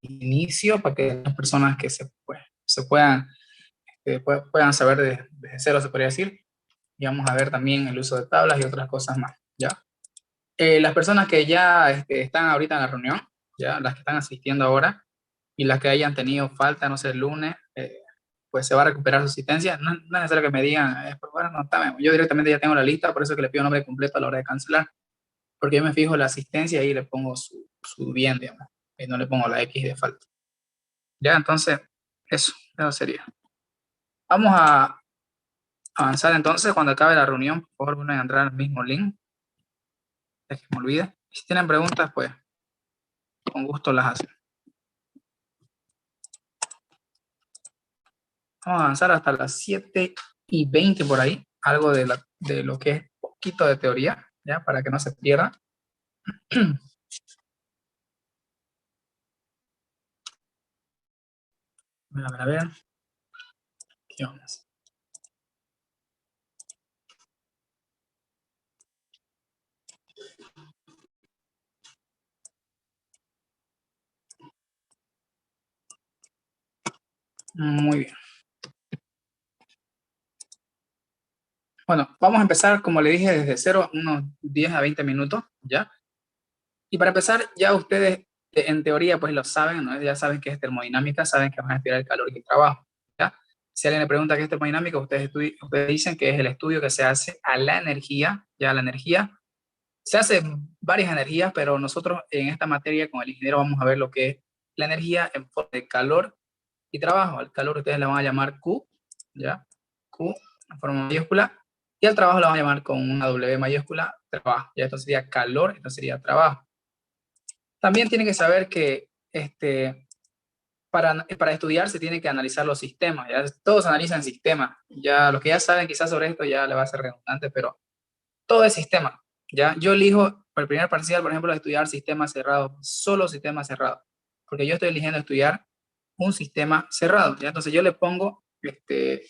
inicio para que las personas que se puedan, puedan saber desde cero, se podría decir. Y vamos a ver también el uso de tablas y otras cosas más, ¿ya? Las personas que ya están ahorita en la reunión, ya las que están asistiendo ahora, y las que hayan tenido falta, no sé, el lunes, pues se va a recuperar su asistencia. No, no es necesario que me digan, pues bueno, no está, yo directamente ya tengo la lista, por eso que le pido nombre completo a la hora de cancelar, porque yo me fijo la asistencia y le pongo su bien, digamos, y no le pongo la X de falta. Ya, entonces, eso sería. Vamos a avanzar entonces. Cuando acabe la reunión, por favor, vuelvan a entrar al mismo link. Es que me olvide. Si tienen preguntas, pues, con gusto las hacen. Vamos a avanzar hasta las 7:20 por ahí. Algo de lo que es poquito de teoría, ¿ya? Para que no se pierda. A ver. ¿Qué onda? Muy bien. Bueno, vamos a empezar, como le dije, desde cero, unos 10 a 20 minutos, ¿ya? Y para empezar, ya ustedes, en teoría, pues lo saben, ¿no? Ya saben qué es termodinámica, saben que van a estudiar el calor y el trabajo, ¿ya? Si alguien le pregunta qué es termodinámica, ustedes dicen que es el estudio que se hace a la energía, ya la energía. Se hacen varias energías, pero nosotros en esta materia con el ingeniero vamos a ver lo que es la energía en forma de calor y trabajo. Al calor ustedes le van a llamar Q, ¿ya? Q en forma mayúscula, y al trabajo lo van a llamar con una W mayúscula, trabajo. Ya esto sería calor, esto sería trabajo. También tienen que saber que para estudiar se tiene que analizar los sistemas, ¿ya? Todos analizan sistemas. Ya los que ya saben quizás sobre esto ya le va a ser redundante, pero todo es sistema, ¿ya? Yo elijo para el primer parcial, por ejemplo, estudiar sistemas cerrados, solo sistemas cerrados, porque yo estoy eligiendo estudiar un sistema cerrado, ¿ya? Entonces yo le pongo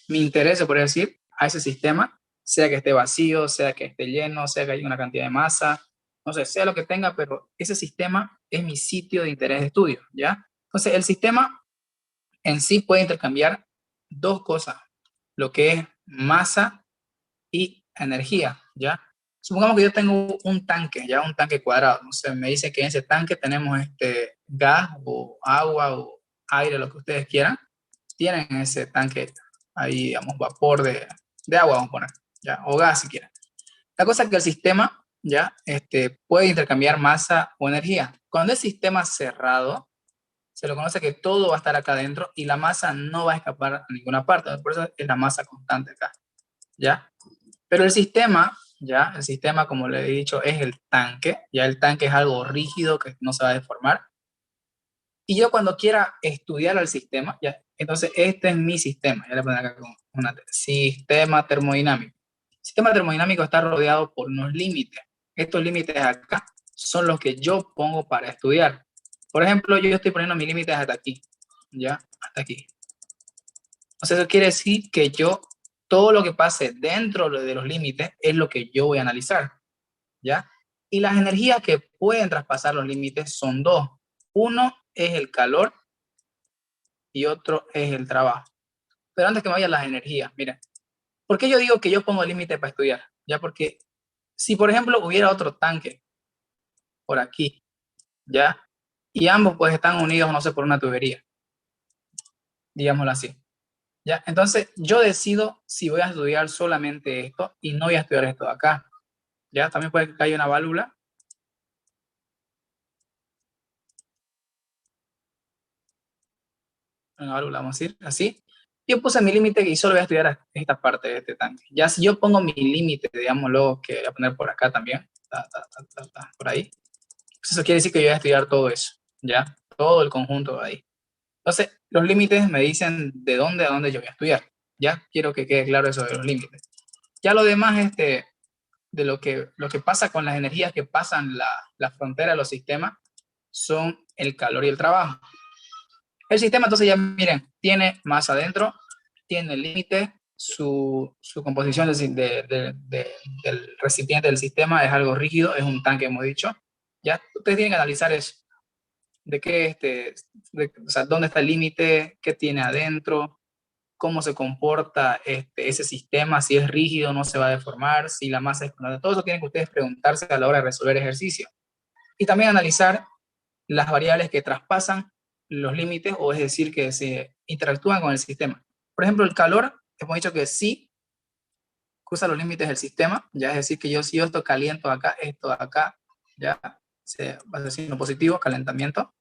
mi interés, se podría decir, a ese sistema, sea que esté vacío, sea que esté lleno, sea que haya una cantidad de masa, no sé, sea lo que tenga, pero ese sistema es mi sitio de interés de estudio, ¿ya? Entonces el sistema en sí puede intercambiar dos cosas, lo que es masa y energía, ¿ya? Supongamos que yo tengo un tanque, ya un tanque cuadrado, no sé, me dice que en ese tanque tenemos gas o agua o aire, lo que ustedes quieran, tienen en ese tanque ahí, digamos, vapor de agua, vamos a poner, ¿ya? O gas si quieren. La cosa es que el sistema, ¿ya? Puede intercambiar masa o energía. Cuando es sistema cerrado, se lo conoce que todo va a estar acá adentro y la masa no va a escapar a ninguna parte, por eso es la masa constante acá, ¿ya? Pero el sistema, ya, el sistema, como le he dicho, es el tanque, ya el tanque es algo rígido que no se va a deformar. Y yo cuando quiera estudiar al sistema, ya, entonces este es mi sistema, ya le pongo acá como sistema termodinámico. El sistema termodinámico está rodeado por unos límites. Estos límites acá son los que yo pongo para estudiar. Por ejemplo, yo estoy poniendo mis límites hasta aquí, ya, hasta aquí. Entonces eso quiere decir que todo lo que pase dentro de los límites es lo que yo voy a analizar, ¿ya? Y las energías que pueden traspasar los límites son dos. Uno es el calor y otro es el trabajo. Pero antes que me vayan las energías, miren, ¿por qué yo digo que yo pongo límite para estudiar? Ya porque si por ejemplo hubiera otro tanque por aquí, ¿ya? Y ambos pues están unidos, no sé, por una tubería, digámoslo así. ¿Ya? Entonces yo decido si voy a estudiar solamente esto y no voy a estudiar esto de acá. ¿Ya? También puede que haya una válvula. Una válvula, vamos a decir, así. Yo puse mi límite y solo voy a estudiar esta parte de este tanque. Ya si yo pongo mi límite, digámoslo, que voy a poner por acá también, por ahí, pues eso quiere decir que yo voy a estudiar todo eso, ¿ya? Todo el conjunto de ahí. Entonces, los límites me dicen de dónde a dónde yo voy a estudiar. Ya quiero que quede claro eso de los límites. Ya lo demás, de lo que pasa con las energías que pasan la frontera de los sistemas, son el calor y el trabajo. El sistema, entonces ya miren, tiene más adentro, tiene el límite, su composición del recipiente del sistema es algo rígido, es un tanque, hemos dicho. Ya ustedes tienen que analizar eso. de qué, o sea, dónde está el límite, qué tiene adentro, cómo se comporta ese sistema, si es rígido, no se va a deformar, si la masa es constante. Todo eso tienen que ustedes preguntarse a la hora de resolver ejercicio. Y también analizar las variables que traspasan los límites, o es decir, que se interactúan con el sistema. Por ejemplo, el calor, hemos dicho que sí cruza los límites del sistema, ya es decir, que yo si yo esto caliento acá, esto de acá, ya se va a decir lo positivo, calentamiento.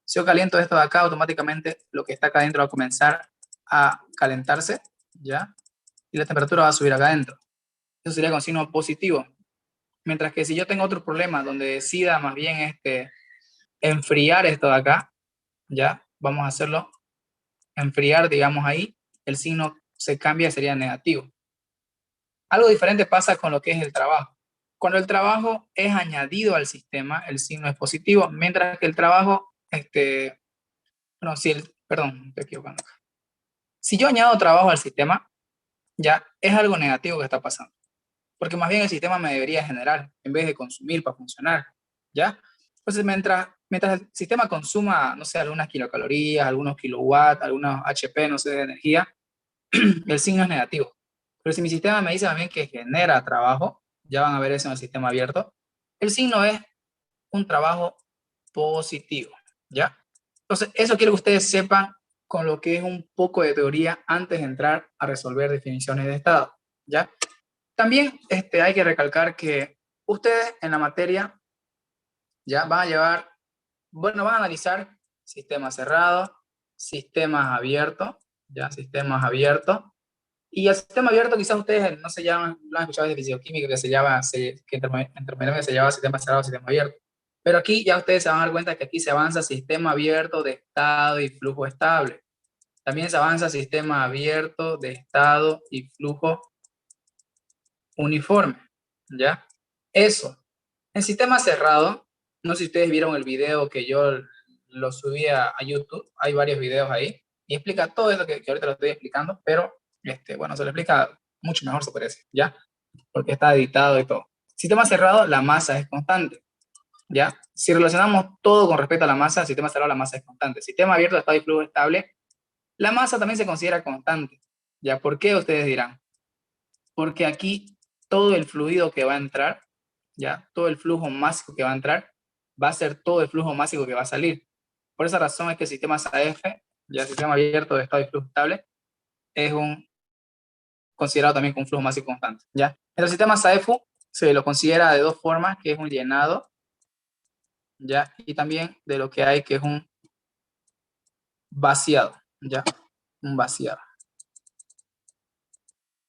Si yo caliento esto de acá, automáticamente lo que está acá adentro va a comenzar a calentarse, ¿ya? Y la temperatura va a subir acá adentro. Eso sería con signo positivo. Mientras que si yo tengo otro problema donde decida más bien enfriar esto de acá, ¿ya? Vamos a hacerlo enfriar, digamos ahí, el signo se cambia, sería negativo. Algo diferente pasa con lo que es el trabajo. Cuando el trabajo es añadido al sistema, el signo es positivo, mientras que el trabajo, bueno, si el, perdón, estoy equivocando. Si yo añado trabajo al sistema, ya es algo negativo que está pasando, porque más bien el sistema me debería generar en vez de consumir para funcionar, ¿ya? Entonces, mientras el sistema consuma, no sé, algunas kilocalorías, algunos kilowatts, algunos HP, no sé, de energía, el signo es negativo. Pero si mi sistema me dice también que genera trabajo, ya van a ver eso en el sistema abierto, el signo es un trabajo positivo, ¿ya? Entonces, eso quiero que ustedes sepan con lo que es un poco de teoría antes de entrar a resolver definiciones de estado, ¿ya? También hay que recalcar que ustedes en la materia ya van a llevar, bueno, van a analizar sistemas cerrados, sistemas abiertos, ya, sistemas abiertos. Y el sistema abierto quizás ustedes no se llaman, lo han escuchado de fisioquímica, que se llama, que en termodinámica se llama sistema cerrado, sistema abierto. Pero aquí ya ustedes se van a dar cuenta que aquí se avanza sistema abierto de estado y flujo estable. También se avanza sistema abierto de estado y flujo uniforme, ¿ya? Eso. En sistema cerrado, no sé si ustedes vieron el video que yo lo subí a YouTube, hay varios videos ahí, y explica todo eso que ahorita lo estoy explicando, pero, bueno, se lo explica mucho mejor, se parece, ¿ya? Porque está editado y todo. Sistema cerrado, la masa es constante, ¿ya? Si relacionamos todo con respecto a la masa, sistema cerrado, la masa es constante. Sistema abierto, estado y flujo estable, la masa también se considera constante, ¿ya? ¿Por qué? Ustedes dirán. Porque aquí todo el fluido que va a entrar, ya, todo el flujo másico que va a entrar, va a ser todo el flujo másico que va a salir. Por esa razón es que el sistema SAF, ya el sistema abierto de estado y flujo estable, es considerado también como un flujo másico constante, ¿ya? En el sistema SAEFU se lo considera de dos formas, que es un llenado, ¿ya? Y también de lo que hay, que es un vaciado, ¿ya? Un vaciado.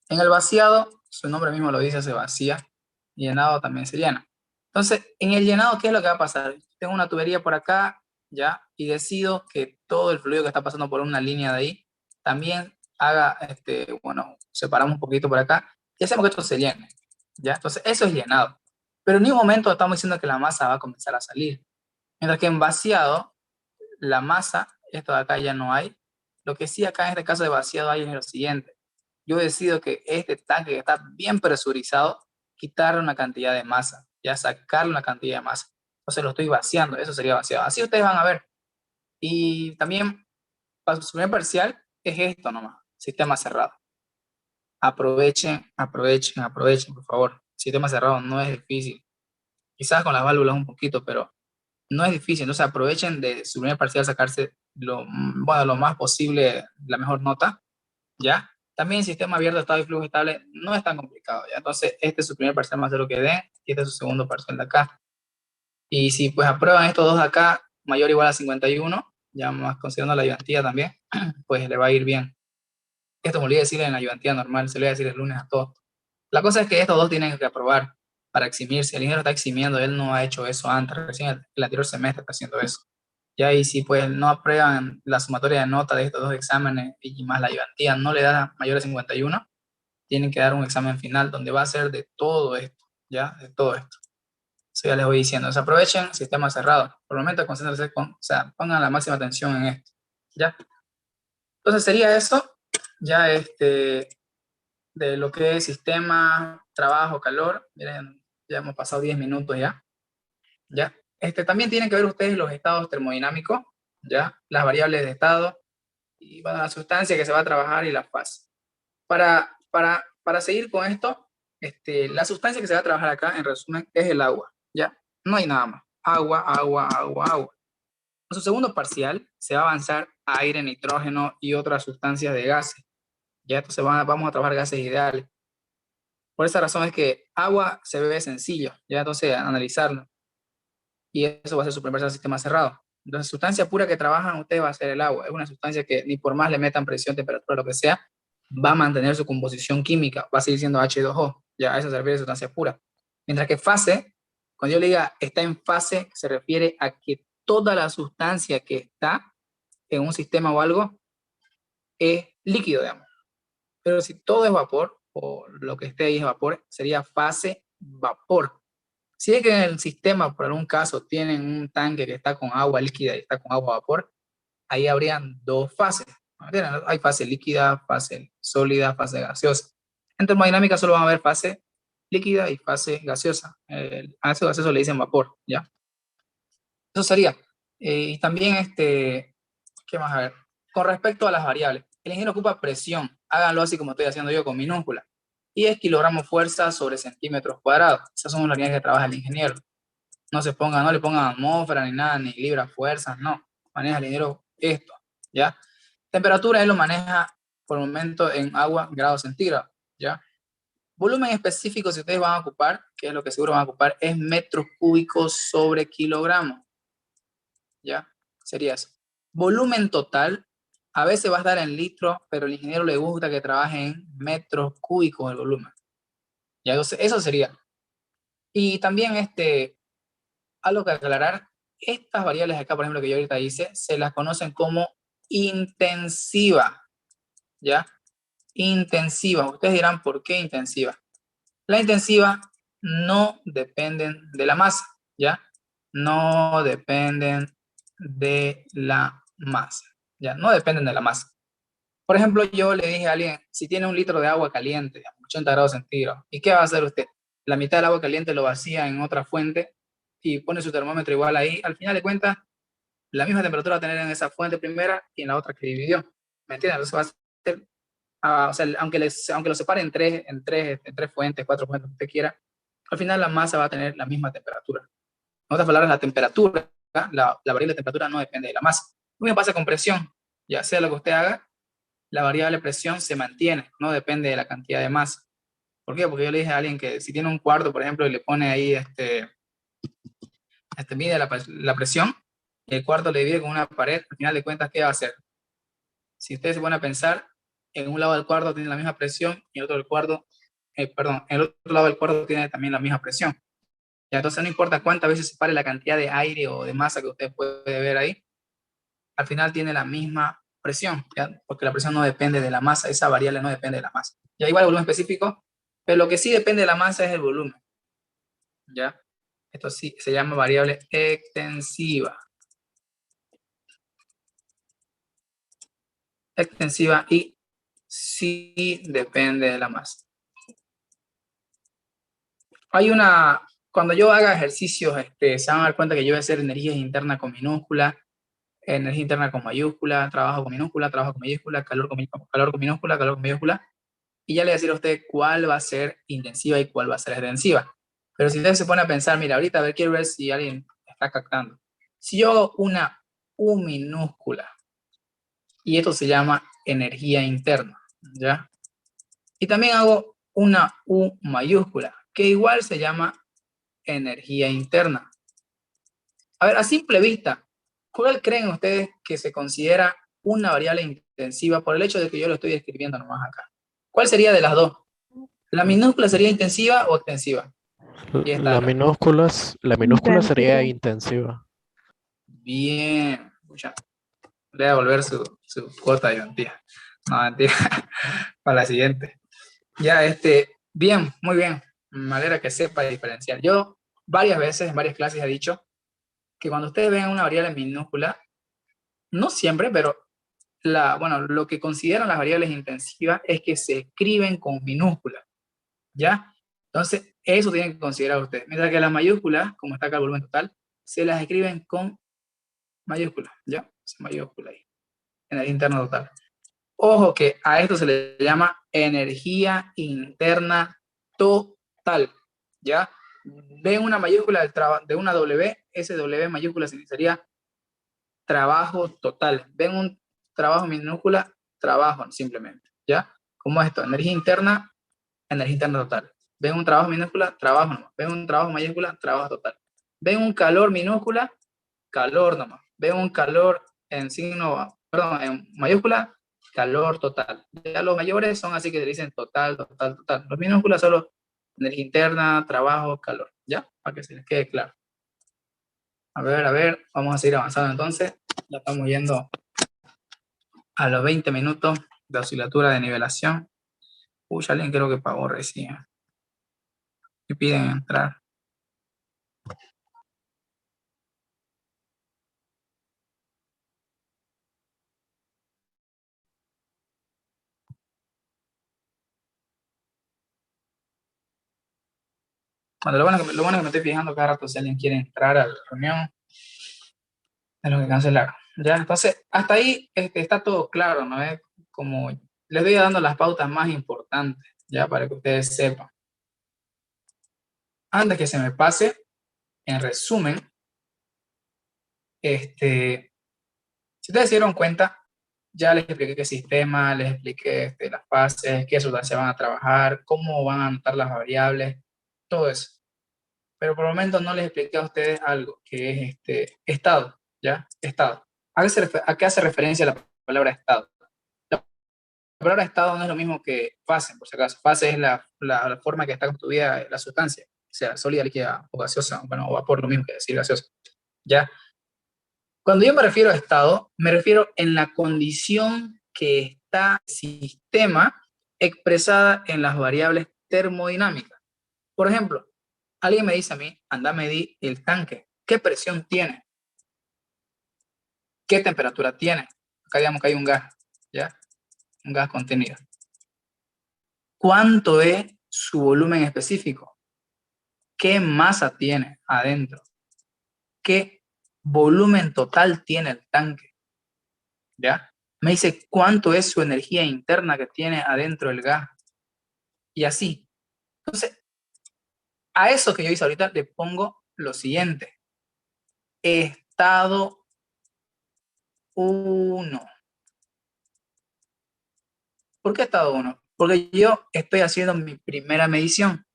En el vaciado, su nombre mismo lo dice, se vacía, y llenado también se llena. Entonces, en el llenado, ¿qué es lo que va a pasar? Tengo una tubería por acá, ¿ya? Y decido que todo el fluido que está pasando por una línea de ahí, también haga, bueno, separamos un poquito por acá, y hacemos que esto se llene, ¿ya? Entonces, eso es llenado. Pero en ningún momento estamos diciendo que la masa va a comenzar a salir. Mientras que en vaciado, la masa, esto de acá ya no hay. Lo que sí acá en este caso de vaciado hay es lo siguiente. Yo decido que este tanque que está bien presurizado, quitarle una cantidad de masa, ya sacarle una cantidad de masa. Entonces lo estoy vaciando, eso sería vaciado. Así ustedes van a ver. Y también, para su primer parcial, es esto nomás, sistema cerrado. Aprovechen, aprovechen, aprovechen, por favor. Sistema cerrado no es difícil. Quizás con las válvulas un poquito, pero no es difícil. Entonces aprovechen de su primer parcial sacarse bueno, lo más posible, la mejor nota, ¿ya? También sistema abierto, estado y flujo estable no es tan complicado, ¿ya? Entonces, este es su primer parcial más de lo que den, y este es su segundo parcial de acá. Y si pues aprueban estos dos de acá, mayor o igual a 51, ya más considerando la ayudantía también, pues le va a ir bien. Esto me olvidé decir en la ayudantía normal, se le va a decir el lunes a todos. La cosa es que estos dos tienen que aprobar para eximirse. El ingeniero está eximiendo, él no ha hecho eso antes, recién el anterior semestre está haciendo eso. Ya, y si pues no aprueban la sumatoria de nota de estos dos exámenes y más la ayudantía no le da mayor a 51, tienen que dar un examen final donde va a ser de todo esto, ya, de todo esto. Eso ya les voy diciendo. Entonces aprovechen sistema cerrado. Por el momento concéntrense o sea, pongan la máxima atención en esto, ya. Entonces sería eso, ya de lo que es sistema, trabajo, calor. Miren, ya hemos pasado 10 minutos ya, ya. También tienen que ver ustedes los estados termodinámicos, ¿ya? Las variables de estado, y bueno, la sustancia que se va a trabajar y la fase. Para seguir con esto, la sustancia que se va a trabajar acá, en resumen, es el agua, ¿ya? No hay nada más. Agua, agua, agua, agua. En su segundo parcial se va a avanzar a aire, nitrógeno y otras sustancias de gases, ¿ya? Entonces vamos a trabajar gases ideales. Por esa razón es que agua se ve sencillo, ¿ya? Entonces analizarlo. Y eso va a ser su primer sistema cerrado. Entonces, sustancia pura que trabajan ustedes va a ser el agua. Es una sustancia que ni por más le metan presión, temperatura, lo que sea, va a mantener su composición química, va a seguir siendo H2O. Ya, a eso se refiere a sustancia pura. Mientras que fase, cuando yo le diga está en fase, se refiere a que toda la sustancia que está en un sistema o algo es líquido, digamos. Pero si todo es vapor, o lo que esté ahí es vapor, sería fase vapor. Si es que en el sistema, por algún caso, tienen un tanque que está con agua líquida y está con agua vapor, ahí habrían dos fases. Hay fase líquida, fase sólida, fase gaseosa. En termodinámica solo van a haber fase líquida y fase gaseosa. A eso gaseoso le dicen vapor, ¿ya? Eso sería. Y también, ¿qué más? A ver, con respecto a las variables, el ingeniero ocupa presión. Háganlo así como estoy haciendo yo con minúscula. Y es kilogramos fuerza sobre centímetros cuadrados. Esas son las unidades que trabaja el ingeniero. No le pongan atmósfera ni nada, ni libra fuerzas, no. Maneja el ingeniero esto, ¿ya? Temperatura él lo maneja por el momento en agua, grados centígrados, ¿ya? Volumen específico, si ustedes van a ocupar, que es lo que seguro van a ocupar, es metros cúbicos sobre kilogramos, ¿ya? Sería eso. Volumen total, a veces va a estar en litros, pero al ingeniero le gusta que trabaje en metros cúbicos el volumen. ¿Ya? Entonces, eso sería. Y también, algo que aclarar, estas variables acá, por ejemplo, que yo ahorita hice, se las conocen como intensiva, ¿ya? Intensiva. Ustedes dirán, ¿por qué intensiva? La intensiva no dependen de la masa, ¿ya? No dependen de la masa, ¿ya? No dependen de la masa. Por ejemplo, yo le dije a alguien, si tiene un litro de agua caliente, a 80 grados centígrados, ¿y qué va a hacer usted? La mitad del agua caliente lo vacía en otra fuente y pone su termómetro igual ahí. Al final de cuentas, la misma temperatura va a tener en esa fuente primera y en la otra que dividió. ¿Me entiendes? Entonces va a ser, o sea, aunque lo separe en tres fuentes, cuatro fuentes, que usted quiera, al final la masa va a tener la misma temperatura. En otras palabras, la temperatura, la variable de temperatura no depende de la masa. Lo mismo pasa con presión. Ya sea lo que usted haga, la variable presión se mantiene, no depende de la cantidad de masa. ¿Por qué? Porque yo le dije a alguien que si tiene un cuarto, por ejemplo, y le pone ahí, mide la presión, y el cuarto le divide con una pared, al final de cuentas, ¿qué va a hacer? Si ustedes se ponen a pensar, en un lado del cuarto tiene la misma presión y el otro del cuarto, el otro lado del cuarto tiene también la misma presión. Ya, entonces no importa cuántas veces se pare la cantidad de aire o de masa que usted puede ver ahí, al final tiene la misma presión, ¿ya? Porque la presión no depende de la masa, esa variable no depende de la masa. Ya igual el volumen específico, pero lo que sí depende de la masa es el volumen, ¿ya? Esto sí se llama variable extensiva. Extensiva y sí depende de la masa. Cuando yo haga ejercicios, se van a dar cuenta que yo voy a hacer energías internas con minúscula, energía interna con mayúscula, trabajo con minúscula, trabajo con mayúscula, calor con minúscula, calor con mayúscula, y ya le voy a decir a usted cuál va a ser intensiva y cuál va a ser extensiva. Pero si usted se pone a pensar, mira, ahorita a ver, quiero ver si alguien está captando. Si yo hago una U minúscula, y esto se llama energía interna, ¿ya? Y también hago una U mayúscula, que igual se llama energía interna. A ver, a simple vista, ¿cuál creen ustedes que se considera una variable intensiva por el hecho de que yo lo estoy describiendo nomás acá? ¿Cuál sería de las dos? ¿La minúscula sería intensiva o extensiva? Y esta La otra. minúscula sería Intensiva. intensiva. Bien. Escucha, le voy a devolver su cuota de mentira. No, mentira. Para la siguiente. Ya, bien, muy bien. Me alegra que sepa diferenciar. Yo varias veces en varias clases he dicho que cuando ustedes vean una variable minúscula, no siempre, pero bueno, lo que consideran las variables intensivas es que se escriben con minúsculas, ¿ya? Entonces, eso tienen que considerar ustedes. Mientras que las mayúsculas, como está acá el volumen total, se las escriben con mayúsculas, ¿ya? Esa mayúscula ahí, energía interna total. Ojo que a esto se le llama energía interna total, ¿ya? Ven una mayúscula de una W, ese W mayúscula significaría trabajo total. Ven un trabajo minúscula, trabajo simplemente, ¿ya? ¿Cómo es esto? Energía interna total. Ven un trabajo minúscula, trabajo nomás. Ven un trabajo mayúscula, trabajo total. Ven un calor minúscula, calor nomás. Ven un calor en signo, perdón, en mayúscula, calor total. Ya los mayores son así que se dicen total, total, total. Los minúsculas solo energía interna, trabajo, calor. ¿Ya? Para que se les quede claro. A ver, vamos a seguir avanzando entonces. Ya estamos yendo a los 20 minutos de oscilatura de nivelación. Uy, alguien creo que pagó recién. Y piden entrar. Bueno, lo bueno es que me estoy fijando cada rato si alguien quiere entrar a la reunión, es lo que cancelaron. Ya, entonces, hasta ahí está todo claro, ¿no? Es como les voy dando las pautas más importantes, ya, para que ustedes sepan. Antes que se me pase, en resumen, si ustedes se dieron cuenta, ya les expliqué qué sistema, les expliqué las fases, qué sustancias van a trabajar, cómo van a anotar las variables, todo eso. Pero por el momento no les expliqué a ustedes algo, que es estado, ¿ya? Estado. ¿A qué hace referencia la palabra estado? La palabra estado no es lo mismo que fase, por si acaso. Fase es la forma que está construida la sustancia, o sea, sólida, líquida o gaseosa, bueno, o vapor, lo mismo que decir gaseosa, ¿ya? Cuando yo me refiero a estado, me refiero en la condición que está el sistema expresada en las variables termodinámicas. Por ejemplo, alguien me dice a mí, anda a medir el tanque. ¿Qué presión tiene? ¿Qué temperatura tiene? Acá digamos que hay un gas, ¿ya? Un gas contenido. ¿Cuánto es su volumen específico? ¿Qué masa tiene adentro? ¿Qué volumen total tiene el tanque? ¿Ya? Me dice cuánto es su energía interna que tiene adentro el gas. Y así. Entonces, a eso que yo hice ahorita le pongo lo siguiente. Estado 1. ¿Por qué estado 1? Porque yo estoy haciendo mi primera medición.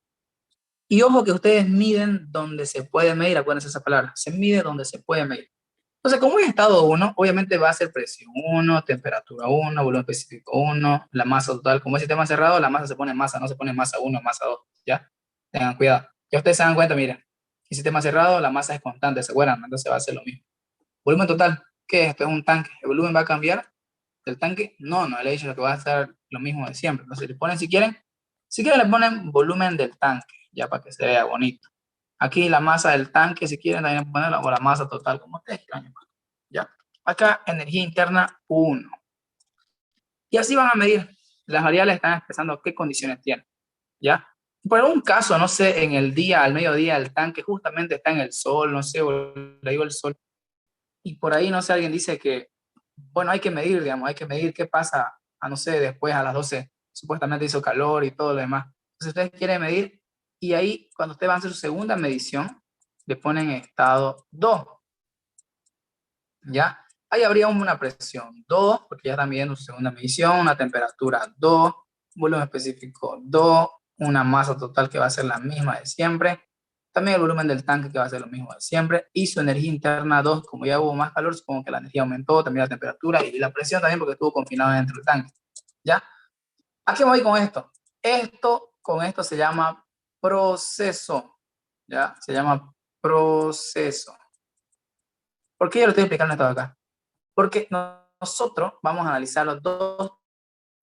Y ojo que ustedes miden donde se puede medir, acuérdense esa palabra, se mide donde se puede medir. Entonces, como es estado 1, obviamente va a ser presión 1, temperatura 1, volumen específico 1, la masa total. Como es sistema cerrado, la masa se pone en masa, no se pone en masa 1, masa 2, ¿ya? Tengan cuidado. Ya ustedes se dan cuenta, miren, el sistema cerrado, la masa es constante, ¿se acuerdan? Entonces va a ser lo mismo. Volumen total, ¿qué es esto? Es un tanque. ¿El volumen va a cambiar del tanque? No, no, le he dicho lo que va a ser lo mismo de siempre. Entonces le ponen, si quieren le ponen volumen del tanque, ya para que se vea bonito. Aquí la masa del tanque, si quieren también ponerla, o la masa total, como ustedes quieran llamar, ¿ya? Acá, energía interna 1. Y así van a medir. Las variables están expresando qué condiciones tienen, ¿ya? Por algún caso, no sé, en el día, al mediodía, el tanque justamente está en el sol, no sé, o le digo el sol, y por ahí, no sé, alguien dice que, bueno, hay que medir, digamos, hay que medir qué pasa, a no sé, después a las 12, supuestamente hizo calor y todo lo demás. Entonces ustedes quieren medir, y ahí, cuando ustedes van a hacer su segunda medición, le ponen estado 2, ¿ya? Ahí habría una presión 2, porque ya están midiendo su segunda medición, una temperatura 2, volumen específico 2, una masa total que va a ser la misma de siempre, también el volumen del tanque que va a ser lo mismo de siempre, y su energía interna 2, como ya hubo más calor, supongo que la energía aumentó, también la temperatura y la presión también porque estuvo confinado dentro del tanque, ¿ya? ¿A qué voy con esto? Con esto se llama proceso, ¿ya? Se llama proceso. ¿Por qué yo lo estoy explicando esto acá? Porque nosotros vamos a analizar los dos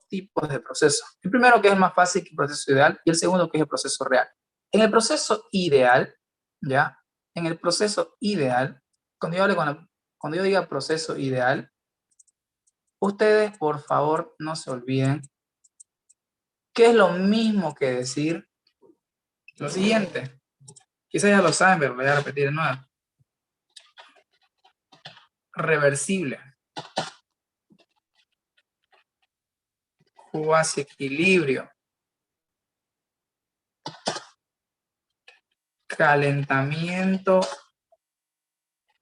tipos de procesos. El primero que es el más fácil, que es el proceso ideal, y el segundo que es el proceso real. En el proceso ideal, ¿ya? En el proceso ideal, cuando yo diga proceso ideal, ustedes por favor no se olviden que es lo mismo que decir lo siguiente. Quizás ya lo saben, pero voy a repetir de nuevo. reversible. Cuasi equilibrio. Calentamiento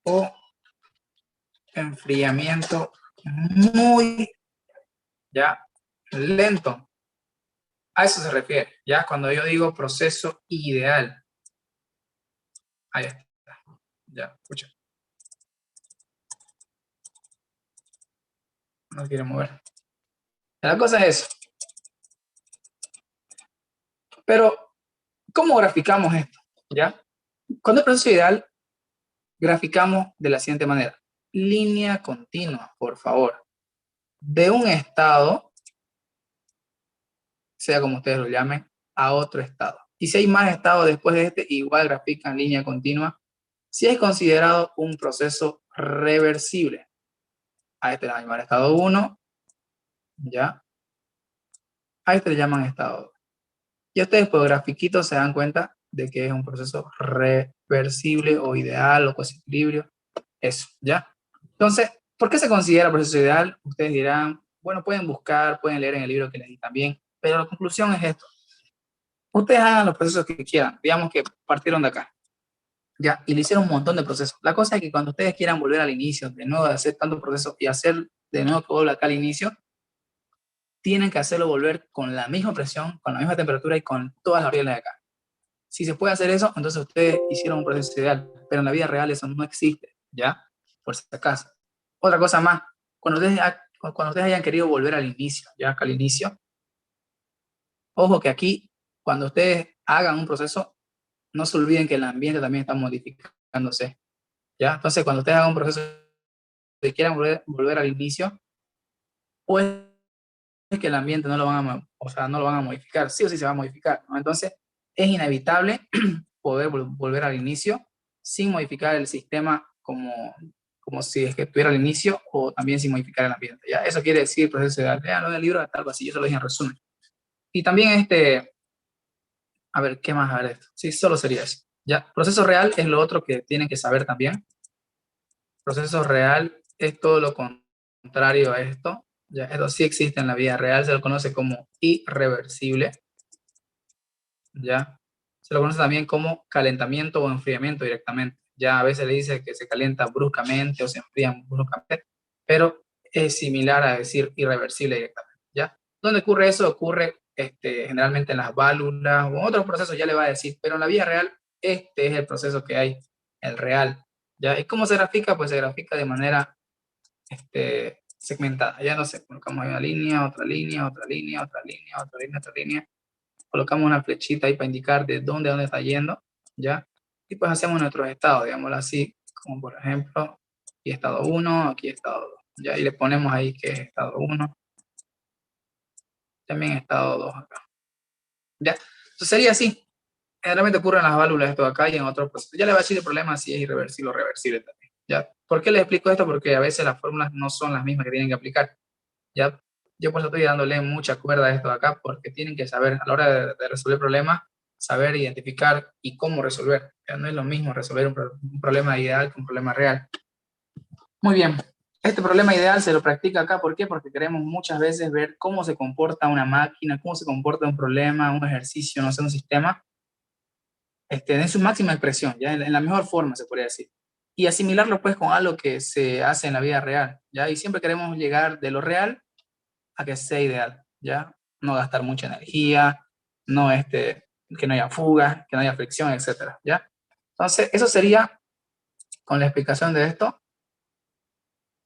o enfriamiento muy ya lento. A eso se refiere, ya cuando yo digo proceso ideal. Ahí está. Ya, escucha. No quiere mover. La cosa es eso. Pero, ¿cómo graficamos esto? ¿Ya? Cuando el proceso ideal, graficamos de la siguiente manera. Línea continua, por favor. De un estado, sea como ustedes lo llamen, a otro estado. Y si hay más estados después de este, igual grafican línea continua. Si es considerado un proceso reversible. A este le van a llamar estado 1, ¿ya? A este le llaman estado 2. Y ustedes por grafiquitos se dan cuenta de que es un proceso reversible o ideal o coequilibrio. Eso, ¿ya? Entonces, ¿por qué se considera proceso ideal? Ustedes dirán, bueno, pueden buscar, pueden leer en el libro que les di también, pero la conclusión es esto. Ustedes hagan los procesos que quieran. Digamos que partieron de acá, ¿ya? Y le hicieron un montón de procesos. La cosa es que cuando ustedes quieran volver al inicio, de nuevo de hacer tantos procesos y hacer de nuevo que vuelva acá al inicio, tienen que hacerlo volver con la misma presión, con la misma temperatura y con todas las variables de acá. Si se puede hacer eso, entonces ustedes hicieron un proceso ideal, pero en la vida real eso no existe, ¿ya? Por si acaso. Otra cosa más, cuando ustedes hayan querido volver al inicio, ya acá al inicio, ojo que aquí, cuando ustedes hagan un proceso, no se olviden que el ambiente también está modificándose, ¿ya? Entonces, cuando ustedes hagan un proceso y quieran volver al inicio, pues es que el ambiente no lo van a, o sea, no lo van a modificar, sí o sí se va a modificar, ¿no? Entonces, es inevitable poder volver al inicio sin modificar el sistema como si es que estuviera al inicio o también sin modificar el ambiente, ¿ya? Eso quiere decir proceso de leanlo en el libro, algo así, yo se lo dije en resumen. Y también a ver, ¿qué más? A ver esto. Sí, solo sería eso. Ya, proceso real es lo otro que tienen que saber también. Proceso real es todo lo contrario a esto. Ya, esto sí existe en la vida real, se lo conoce como irreversible. Ya, se lo conoce también como calentamiento o enfriamiento directamente. Ya a veces le dice que se calienta bruscamente o se enfría bruscamente, pero es similar a decir irreversible directamente. ¿Ya? ¿Dónde ocurre eso? Ocurre generalmente en las válvulas o en otros procesos, ya le va a decir, pero en la vida real este es el proceso que hay, el real. ¿Ya? ¿Y cómo se grafica? Pues se grafica de manera segmentada. Ya no sé, colocamos ahí una línea, otra línea, otra línea, otra línea, otra línea, otra línea. Colocamos una flechita ahí para indicar de dónde a dónde está yendo, ¿ya? Y pues hacemos nuestros estados, digámoslo así, como por ejemplo, aquí estado 1, aquí estado 2, ¿ya? Y le ponemos ahí que es estado 1, también estado 2 acá, ¿ya? Entonces sería así. Generalmente ocurre en las válvulas esto acá y en otros procesos. Ya le va a decir el problema si es irreversible o reversible también, ¿ya? ¿Por qué les explico esto? Porque a veces las fórmulas no son las mismas que tienen que aplicar, ¿ya? Yo por eso estoy dándole mucha cuerda a esto de acá, porque tienen que saber, a la hora de resolver problemas, saber identificar y cómo resolver. Ya no es lo mismo resolver un problema ideal que un problema real. Muy bien. Este problema ideal se lo practica acá, ¿por qué? Porque queremos muchas veces ver cómo se comporta una máquina, cómo se comporta un problema, un ejercicio, no sé, un sistema, en su máxima expresión, ya en la mejor forma se podría decir. Y asimilarlo pues con algo que se hace en la vida real, ¿ya? Y siempre queremos llegar de lo real a que sea ideal, ¿ya? No gastar mucha energía, no que no haya fugas, que no haya fricción, etcétera, ¿ya? Entonces, eso sería con la explicación de esto.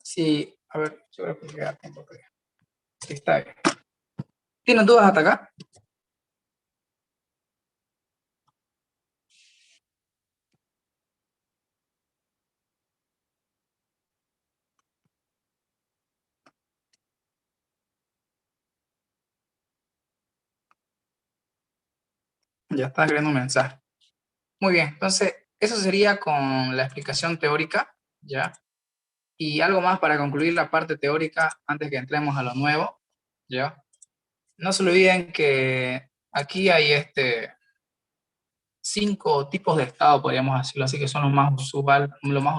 Sí, a ver, yo creo que llega a tiempo. Sí, está bien. ¿Tienen dudas hasta acá? Ya está escribiendo un mensaje. Muy bien, entonces, eso sería con la explicación teórica, ¿ya? Y algo más para concluir la parte teórica antes que entremos a lo nuevo, ¿ya? No se olviden que aquí hay 5 tipos de estado, podríamos decirlo así, que son los más usual, los más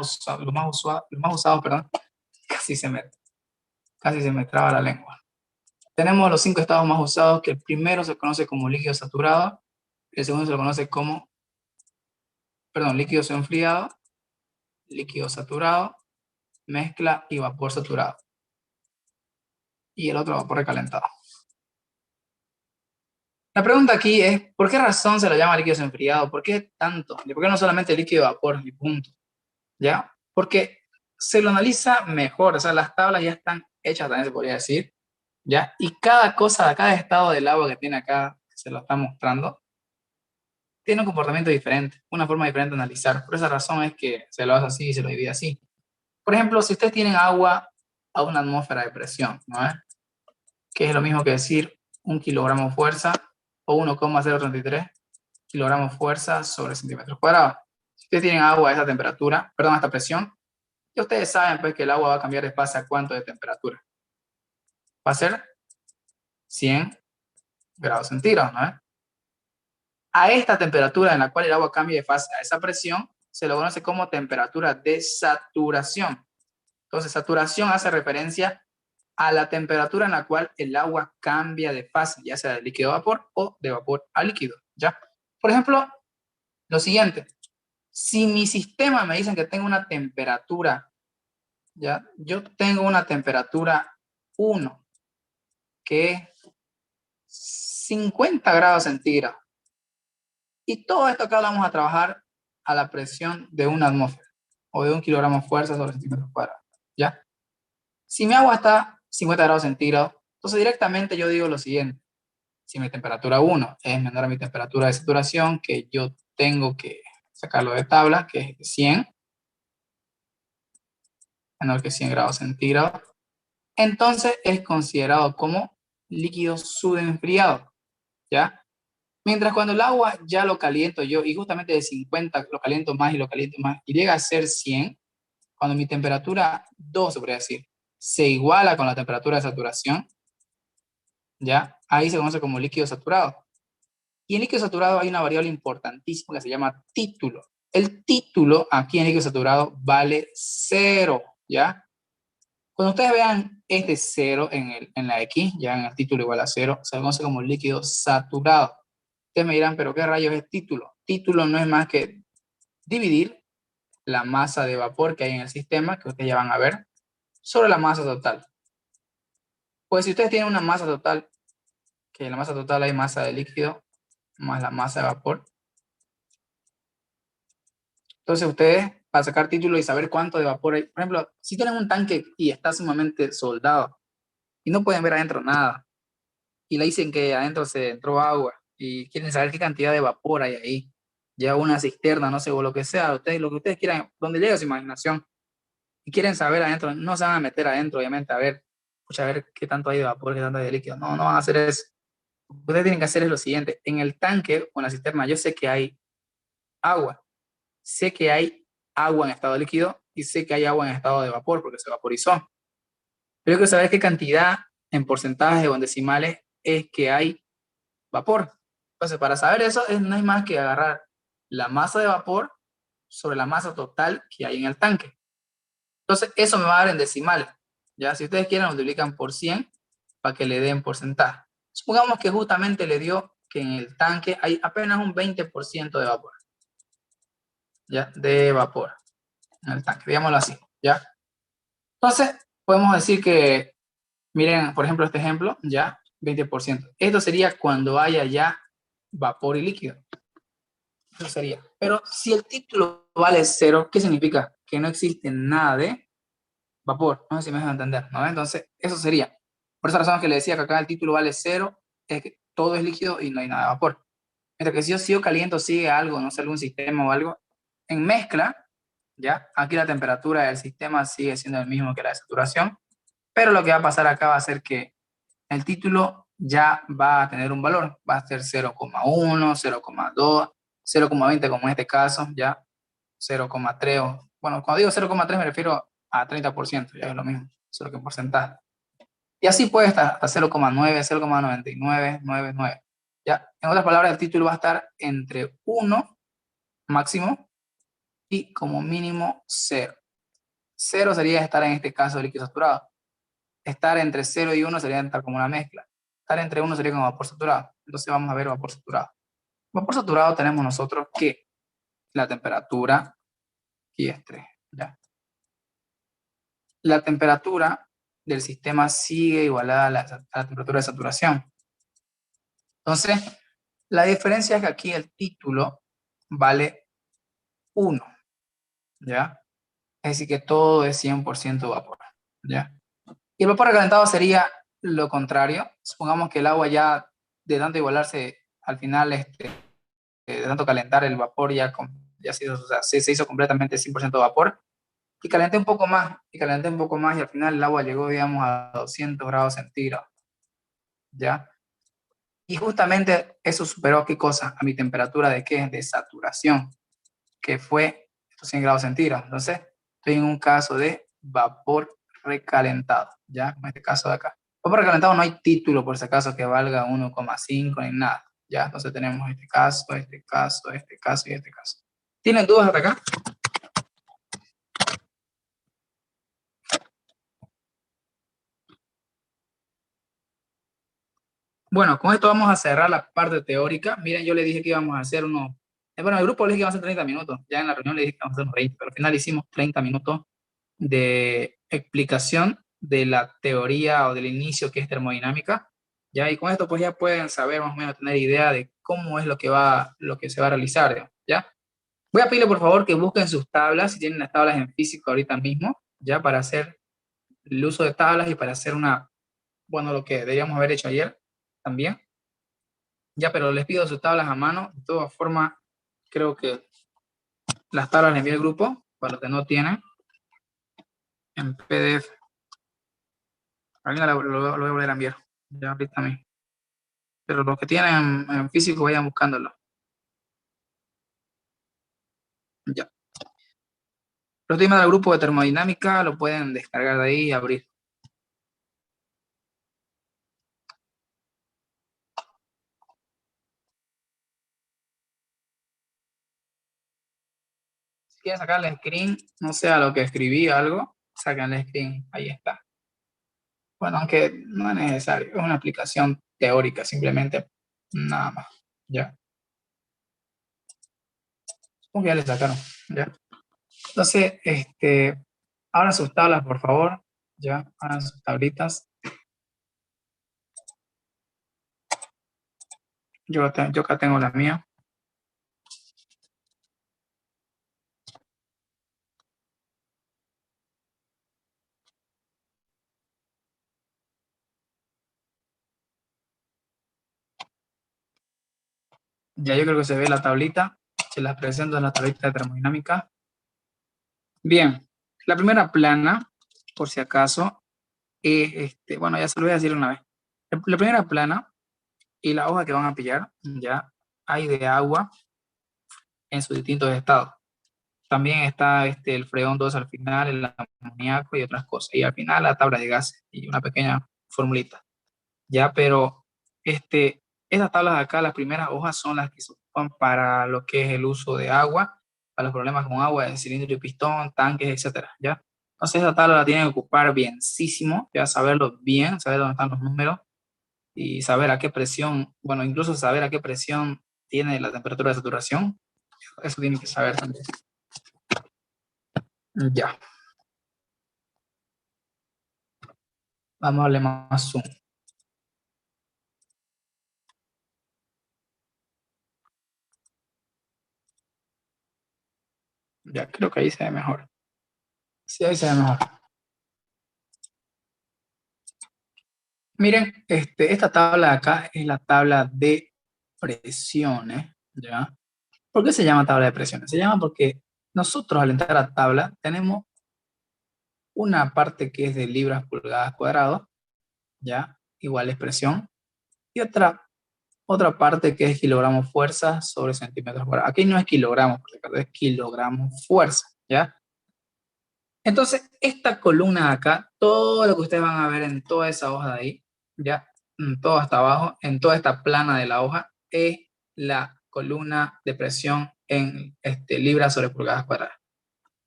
usados, perdón. Casi se me traba la lengua. Tenemos los 5 estados más usados, que el primero se conoce como líquido saturado, el segundo se lo conoce como, perdón, líquido enfriado, líquido saturado, mezcla y vapor saturado. Y el otro vapor recalentado. La pregunta aquí es, ¿por qué razón se lo llama líquido enfriado? ¿Por qué tanto? ¿Y por qué no solamente líquido de vapor y punto? ¿Ya? Porque se lo analiza mejor, o sea, las tablas ya están hechas, también se podría decir, ¿ya? Y cada cosa, cada estado del agua que tiene acá, que se lo está mostrando, tiene un comportamiento diferente, una forma diferente de analizar. Por esa razón es que se lo hace así y se lo divide así. Por ejemplo, si ustedes tienen agua a una atmósfera de presión, ¿no es? Que es lo mismo que decir 1 kilogramo fuerza o 1,033 kilogramos fuerza sobre centímetros cuadrados. Si ustedes tienen agua a esa temperatura, perdón, a esta presión, ya ustedes saben pues que el agua va a cambiar de fase a cuánto de temperatura. Va a ser 100 grados centígrados, ¿no es? A esta temperatura en la cual el agua cambia de fase a esa presión, se lo conoce como temperatura de saturación. Entonces, saturación hace referencia a la temperatura en la cual el agua cambia de fase, ya sea de líquido a vapor o de vapor a líquido, ¿ya? Por ejemplo, lo siguiente, si mi sistema me dicen que tengo una temperatura, ¿ya? Yo tengo una temperatura 1, que es 50 grados centígrados. Y todo esto acá lo vamos a trabajar a la presión de una atmósfera o de 1 kilogramo de fuerza sobre centímetros cuadrados, ¿ya? Si mi agua está 50 grados centígrados, entonces directamente yo digo lo siguiente. Si mi temperatura 1 es menor a mi temperatura de saturación, que yo tengo que sacarlo de tabla, que es 100, menor que 100 grados centígrados, entonces es considerado como líquido subenfriado, ¿ya? Mientras cuando el agua ya lo caliento yo, y justamente de 50 lo caliento más y lo caliento más, y llega a ser 100, cuando mi temperatura 2, se podría decir, se iguala con la temperatura de saturación, ¿ya? Ahí se conoce como líquido saturado. Y en líquido saturado hay una variable importantísima que se llama título. El título aquí en líquido saturado vale 0, ¿ya? Cuando ustedes vean este 0 en la X, ya en el título igual a 0, se conoce como líquido saturado. Ustedes me dirán, ¿pero qué rayos es título? Título no es más que dividir la masa de vapor que hay en el sistema, que ustedes ya van a ver, sobre la masa total. Pues si ustedes tienen una masa total, que en la masa total hay masa de líquido más la masa de vapor, entonces ustedes, para sacar título y saber cuánto de vapor hay, por ejemplo, si tienen un tanque y está sumamente soldado y no pueden ver adentro nada, y le dicen que adentro se entró agua y quieren saber qué cantidad de vapor hay ahí, ya una cisterna, no sé, o lo que sea, ustedes, lo que ustedes quieran, donde llegue su imaginación, y quieren saber adentro, no se van a meter adentro, obviamente, a ver, pucha, a ver qué tanto hay de vapor, qué tanto hay de líquido, no, no van a hacer eso. Lo que ustedes tienen que hacer es lo siguiente, en el tanque o en la cisterna yo sé que hay agua, sé que hay agua en estado líquido y sé que hay agua en estado de vapor porque se vaporizó. Pero yo quiero saber qué cantidad en porcentaje o en decimales es que hay vapor. Entonces, para saber eso, no hay más que agarrar la masa de vapor sobre la masa total que hay en el tanque. Entonces, eso me va a dar en decimales. Ya, si ustedes quieren, lo multiplican por 100 para que le den porcentaje. Supongamos que justamente le dio que en el tanque hay apenas un 20% de vapor. ¿Ya? De vapor en el tanque, digámoslo así, ¿ya? Entonces, podemos decir que, miren, por ejemplo, este ejemplo, ya, 20%. Esto sería cuando haya ya vapor y líquido. Eso sería. Pero si el título vale 0, ¿qué significa? Que no existe nada de vapor. No sé si me dejan entender, ¿no? Entonces, eso sería. Por esa razón que le decía que acá el título vale 0, es que todo es líquido y no hay nada de vapor. Mientras que si yo sigo caliento, sigue algo, no sé, algún sistema o algo, en mezcla, ¿ya? Aquí la temperatura del sistema sigue siendo el mismo que la de saturación, pero lo que va a pasar acá va a ser que el título ya va a tener un valor, va a ser 0,1, 0,2, 0,20 como en este caso, ya 0,3, bueno, cuando digo 0,3 me refiero a 30%, ya es lo mismo, solo que en porcentaje. Y así puede estar hasta 0,9, 0,99, 99. ¿Ya? En otras palabras, el título va a estar entre 1 máximo y como mínimo 0. 0 sería estar en este caso líquido saturado. Estar entre 0 y 1 sería estar como una mezcla. Estar entre 1 sería como vapor saturado. Entonces vamos a ver vapor saturado. Vapor saturado tenemos nosotros que la temperatura, y es 3, ¿ya? La temperatura del sistema sigue igualada a la temperatura de saturación. Entonces, la diferencia es que aquí el título vale 1, ¿ya? Es decir, que todo es 100% vapor, ¿ya? Y el vapor recalentado sería lo contrario. Supongamos que el agua ya, de tanto igualarse, al final, de tanto calentar el vapor, ya o sea, se hizo completamente 100% vapor. Y calenté un poco más, y calenté un poco más, y al final el agua llegó, digamos, a 200 grados centígrados, ¿ya? Y justamente eso superó, ¿qué cosa? A mi temperatura de ¿qué? De saturación, que fue 100 grados centígrados. Entonces, estoy en un caso de vapor recalentado, ¿ya? Como este caso de acá. Vapor recalentado no hay título, por si acaso, que valga 1,5 ni nada, ¿ya? Entonces tenemos este caso, este caso, este caso y este caso. ¿Tienen dudas hasta acá? Bueno, con esto vamos a cerrar la parte teórica. Miren, yo le dije que íbamos a hacer bueno, el grupo le dije que íbamos a hacer 30 minutos. Ya en la reunión le dije que íbamos a hacer unos 20, pero al final hicimos 30 minutos de explicación de la teoría o del inicio que es termodinámica. Ya, y con esto pues ya pueden saber más o menos, tener idea de cómo es lo que se va a realizar, ¿ya? Voy a pedirle por favor que busquen sus tablas, si tienen las tablas en físico ahorita mismo, ya para hacer el uso de tablas y para hacer bueno, lo que deberíamos haber hecho ayer también. Ya, pero les pido sus tablas a mano. De todas formas, creo que las tablas les envié al grupo, para los que no tienen, en PDF. Ahorita lo voy a volver a enviar. Ya ahorita mismo. Pero los que tienen en físico, vayan buscándolo. Ya. Los temas del grupo de termodinámica lo pueden descargar de ahí y abrir. Si quieren sacarle screen, no sé a lo que escribí algo, sáquenle screen. Ahí está. Bueno, aunque no es necesario, es una aplicación teórica, simplemente nada más. Ya. Supongo que ya le sacaron. Ya. Entonces, abran sus tablas, por favor. Ya, abran sus tablitas. Yo acá tengo la mía. Ya yo creo que se ve la tablita. Se las presento en la tablita de termodinámica. Bien, la primera plana, por si acaso, es, bueno, ya se lo voy a decir una vez. La primera plana y la hoja que van a pillar, ya hay de agua en sus distintos estados. También está el freón 2 al final, el amoníaco y otras cosas. Y al final la tabla de gases y una pequeña formulita. Ya, pero estas tablas de acá, las primeras hojas son las que se ocupan para lo que es el uso de agua, para los problemas con agua, de cilindro y pistón, tanques, etcétera, ¿ya? Entonces esa tabla la tienen que ocupar bienísimo, ya saberlo bien, saber dónde están los números y saber a qué presión, bueno, incluso saber a qué presión tiene la temperatura de saturación, eso tienen que saber también. Ya, vamos a darle más zoom. Ya, creo que ahí se ve mejor. Sí, ahí se ve mejor. Miren, esta tabla de acá es la tabla de presiones, ¿ya? ¿Por qué se llama tabla de presiones? Se llama porque nosotros al entrar a tabla tenemos una parte que es de libras pulgadas cuadrados, ¿ya? Igual es presión, y otra parte que es kilogramos fuerza sobre centímetros cuadrados. Aquí no es kilogramos, porque es kilogramos fuerza, ¿ya? Entonces, esta columna de acá, todo lo que ustedes van a ver en toda esa hoja de ahí, ya, todo hasta abajo, en toda esta plana de la hoja, es la columna de presión en libras sobre pulgadas cuadradas.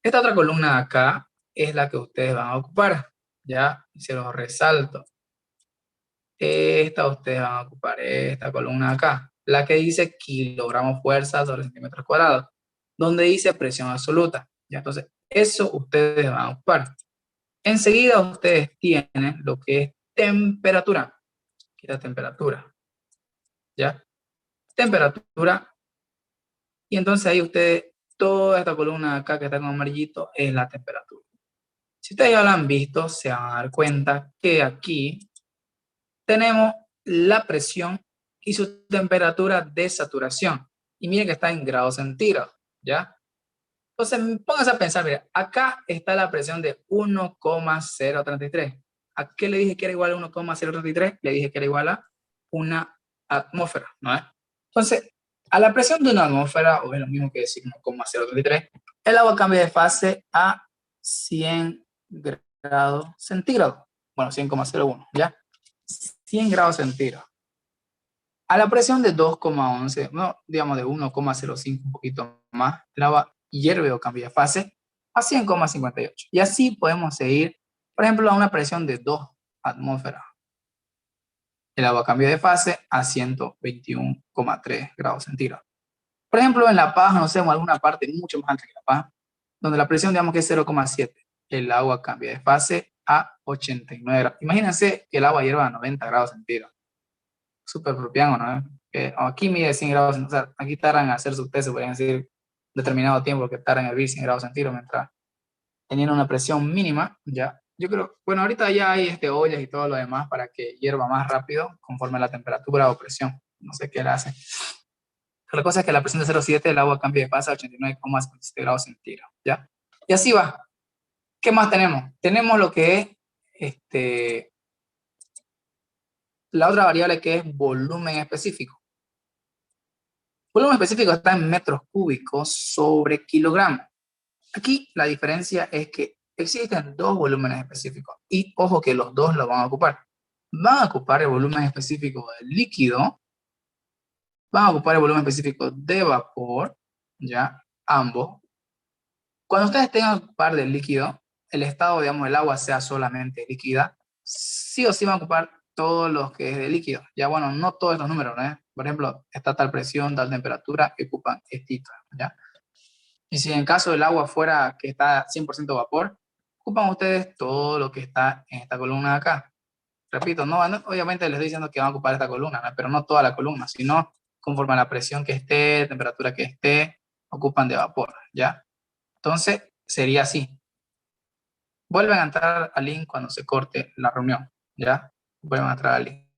Esta otra columna de acá es la que ustedes van a ocupar, ya, se los resalto. Esta ustedes van a ocupar, esta columna de acá, la que dice kilogramos fuerza sobre centímetros cuadrados, donde dice presión absoluta, ya, entonces, eso ustedes van a ocupar. Enseguida ustedes tienen lo que es temperatura, aquí está temperatura, ya, temperatura, y entonces ahí ustedes, toda esta columna de acá que está con amarillito es la temperatura. Si ustedes ya lo han visto, se van a dar cuenta que aquí tenemos la presión y su temperatura de saturación. Y miren que está en grados centígrados, ¿ya? Entonces, pónganse a pensar, mira, acá está la presión de 1,033. ¿A qué le dije que era igual a 1,033? Le dije que era igual a una atmósfera, ¿no es? Entonces, a la presión de una atmósfera, o es lo mismo que decir 1,033, el agua cambia de fase a 100 grados centígrados. Bueno, 100,01, ¿ya? 100 grados centígrados. A la presión de 2,11, no, digamos de 1,05, un poquito más, el agua hierve o cambia de fase a 100,58. Y así podemos seguir, por ejemplo, a una presión de 2 atmósferas. El agua cambia de fase a 121,3 grados centígrados. Por ejemplo, en La Paz, no sé, en alguna parte mucho más alta que La Paz, donde la presión, digamos que es 0,7, el agua cambia de fase a 89 grados. Imagínense que el agua hierva a 90 grados centígrados. Súper propiano, ¿no? Que aquí mide 100 grados, o sea, aquí tardan en hacer su test, se podrían decir, determinado tiempo que tardan en hervir 100 grados centígrados, mientras teniendo una presión mínima, ya. Yo creo, bueno, ahorita ya hay ollas y todo lo demás para que hierva más rápido conforme a la temperatura o presión. No sé qué le hace. Pero la cosa es que a la presión de 0,7 el agua cambia de fase a 89,57 grados centígrados, ¿ya? Y así va. ¿Qué más tenemos? Tenemos lo que es la otra variable que es volumen específico. Volumen específico está en metros cúbicos sobre kilogramos. Aquí la diferencia es que existen dos volúmenes específicos y ojo que los dos lo van a ocupar. Van a ocupar el volumen específico del líquido, van a ocupar el volumen específico de vapor, ya, ambos. Cuando ustedes tengan que ocupar del líquido, el estado, digamos, del agua sea solamente líquida, sí o sí van a ocupar todos los que es de líquido. Ya bueno, no todos estos números, ¿no? Por ejemplo, está tal presión, tal temperatura, que ocupan estito, ¿ya? Y si en caso del agua fuera que está 100% vapor, ocupan ustedes todo lo que está en esta columna de acá. Repito, obviamente les estoy diciendo que van a ocupar esta columna, ¿no? Pero no toda la columna, sino conforme a la presión que esté, temperatura que esté, ocupan de vapor, ¿ya? Entonces, sería así. Vuelven a entrar al link cuando se corte la reunión, ¿ya? Vuelven a entrar al link.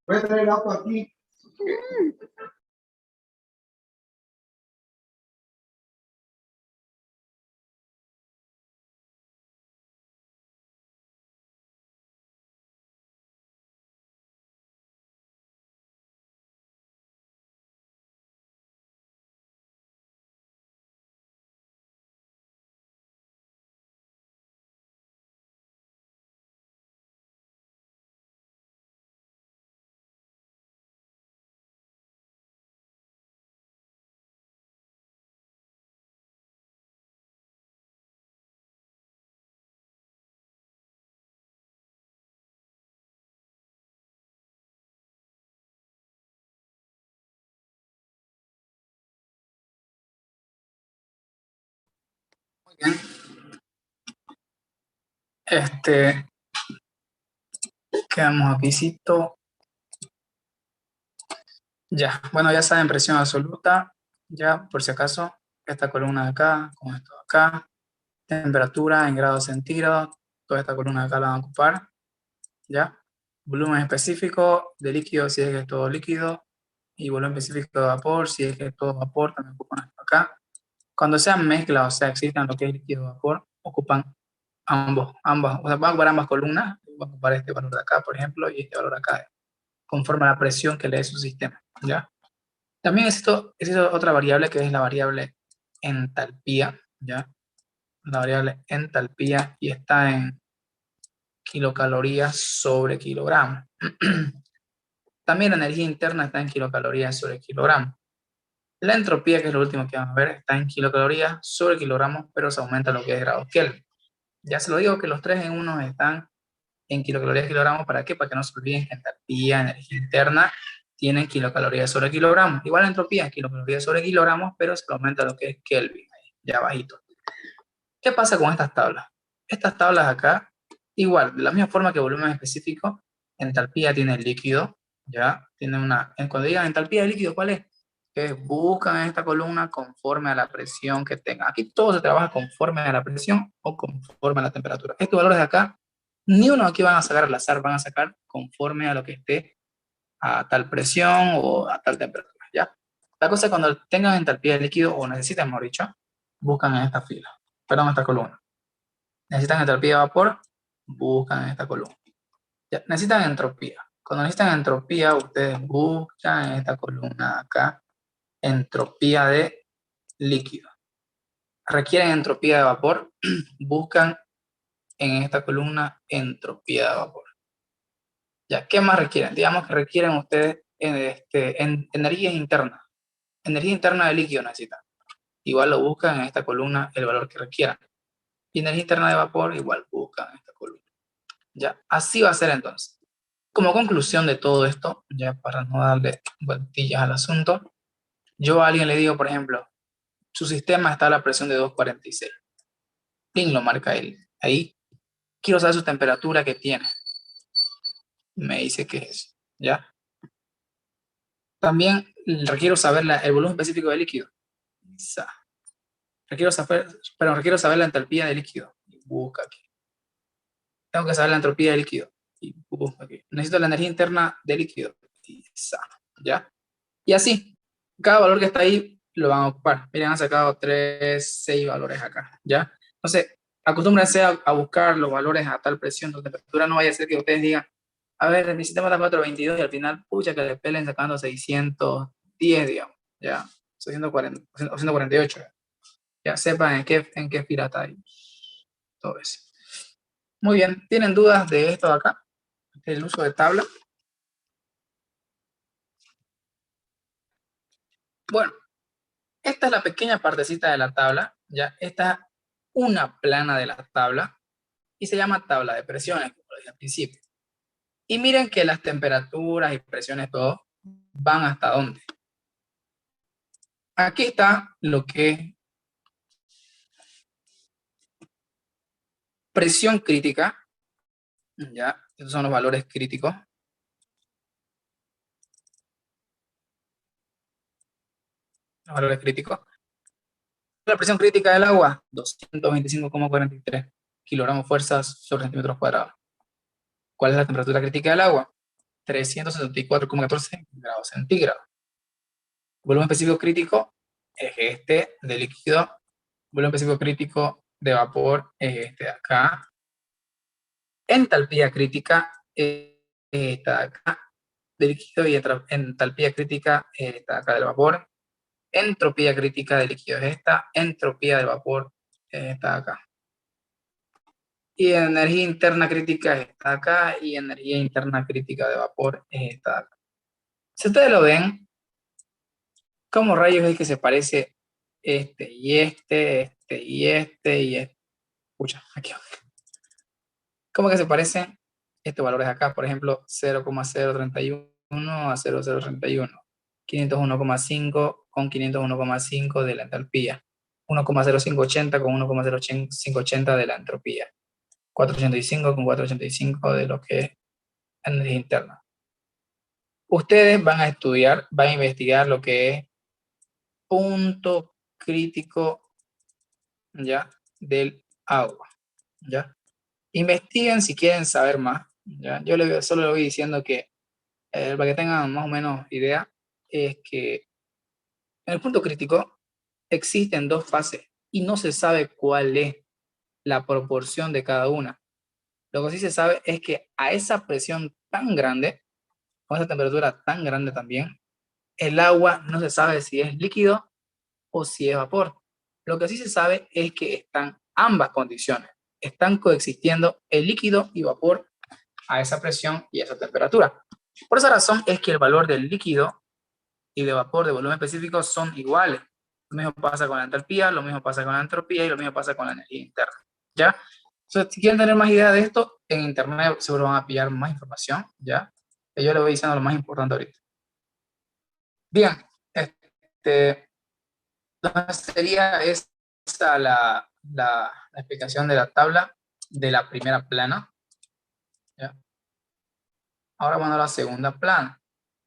Voy a traer el auto aquí. Muy bien. Quedamos aquí, cito. Ya, bueno, ya saben, presión absoluta, ya, por si acaso, esta columna de acá, con esto de acá, temperatura en grados centígrados, toda esta columna de acá la van a ocupar, ya, volumen específico de líquido si es que es todo líquido, y volumen específico de vapor si es que es todo vapor, también ocupan esto acá, Cuando sean mezclas, o sea, existan lo que es líquido vapor, ocupan ambas, o sea, van a ocupar ambas columnas, van a ocupar este valor de acá, por ejemplo, y este valor acá, conforme a la presión que le dé su sistema, ¿ya? También existe otra variable que es la variable entalpía, ¿ya? La variable entalpía y está en kilocalorías sobre kilogramo. También la energía interna está en kilocalorías sobre kilogramo. La entropía, que es lo último que vamos a ver, está en kilocalorías sobre kilogramos, pero se aumenta lo que es grados Kelvin. Ya se lo digo que los tres en uno están en kilocalorías kilogramos. ¿Para qué? Para que no se olviden que entalpía, energía interna, tienen kilocalorías sobre kilogramos. Igual la entropía es kilocalorías sobre kilogramos, pero se aumenta lo que es Kelvin, ahí, ya bajito. ¿Qué pasa con estas tablas? Estas tablas acá, igual, de la misma forma que volumen específico, entalpía tiene el líquido, ya, tiene una, cuando digan entalpía de líquido, ¿cuál es? Que buscan en esta columna conforme a la presión que tenga. Aquí todo se trabaja conforme a la presión o conforme a la temperatura. Estos valores de acá, ni uno aquí van a sacar al azar, van a sacar conforme a lo que esté a tal presión o a tal temperatura, ¿ya? La cosa es cuando tengan entalpía de líquido o necesitan, mejor dicho, buscan en esta fila, perdón, en esta columna. Necesitan entropía de vapor, buscan en esta columna. Ya, necesitan entropía. Cuando necesitan entropía, ustedes buscan en esta columna acá, entropía de líquido. Requieren entropía de vapor, buscan en esta columna entropía de vapor. Ya, ¿qué más requieren? Digamos que requieren ustedes en energía interna. Energía interna de líquido necesitan. Igual lo buscan en esta columna el valor que requieran. Y energía interna de vapor, igual buscan en esta columna. Ya, así va a ser entonces. Como conclusión de todo esto, ya para no darle vueltillas al asunto, yo a alguien le digo, por ejemplo, su sistema está a la presión de 246. Ping lo marca él. Ahí quiero saber su temperatura que tiene. Me dice que es, ¿ya? También requiero saber el volumen específico del líquido. Requiero saber la entalpía del líquido. Busca aquí. Tengo que saber la entropía del líquido. Y busca aquí. Necesito la energía interna del líquido. ¿Ya? Y así, cada valor que está ahí lo van a ocupar. Miren, han sacado 3, 6 valores acá, ¿ya? Entonces, acostúmbrense a buscar los valores a tal presión, tal temperatura. No vaya a ser que ustedes digan, a ver, mi sistema está 422 y al final, pucha, que le pelen sacando 610, digamos, ¿ya? 640, 648, ya sepan en qué fila está ahí. Todo eso. Muy bien, ¿tienen dudas de esto de acá? El uso de tabla. Bueno, esta es la pequeña partecita de la tabla, ya. Esta es una plana de la tabla y se llama tabla de presiones, como lo dije al principio. Y miren que las temperaturas y presiones, todo, van hasta dónde. Aquí está lo que es presión crítica, ya. Estos son los valores críticos. Los valores críticos. La presión crítica del agua, 225,43 kilogramos fuerzas sobre centímetros cuadrados. ¿Cuál es la temperatura crítica del agua? 374,14 grados centígrados. Volumen específico crítico es este de líquido. Volumen específico crítico de vapor es este de acá. Entalpía crítica es esta de acá de líquido y entalpía crítica es esta de acá del vapor. Entropía crítica de líquido es esta. Entropía del vapor es esta de acá. Y energía interna crítica es esta de acá y energía interna crítica de vapor es esta de acá. Si ustedes lo ven, ¿cómo rayos es que se parece este y este, este y este y este? Escucha, aquí. ¿Cómo que se parecen estos valores acá? Por ejemplo, 0,031 a 0,031. 501,5 con 501,5 de la entalpía. 1,0580 con 1,0580 de la entropía. 485 con 485 de lo que es energía interna. Ustedes van a estudiar, van a investigar lo que es punto crítico, ¿ya? Del agua, ¿ya? Investiguen si quieren saber más, ¿ya? Yo solo le voy diciendo que, para que tengan más o menos idea, es que en el punto crítico existen dos fases y no se sabe cuál es la proporción de cada una. Lo que sí se sabe es que a esa presión tan grande, con esa temperatura tan grande también, el agua no se sabe si es líquido o si es vapor. Lo que sí se sabe es que están ambas condiciones. Están coexistiendo el líquido y vapor a esa presión y a esa temperatura. Por esa razón es que el valor del líquido y de vapor de volumen específico son iguales. Lo mismo pasa con la entalpía, lo mismo pasa con la entropía y lo mismo pasa con la energía interna. ¿Ya? Entonces, si quieren tener más idea de esto, en internet seguro van a pillar más información, ¿ya? Y yo les voy diciendo lo más importante ahorita. Bien, entonces sería esta la explicación de la tabla de la primera plana, ¿ya? Ahora vamos a la segunda plana.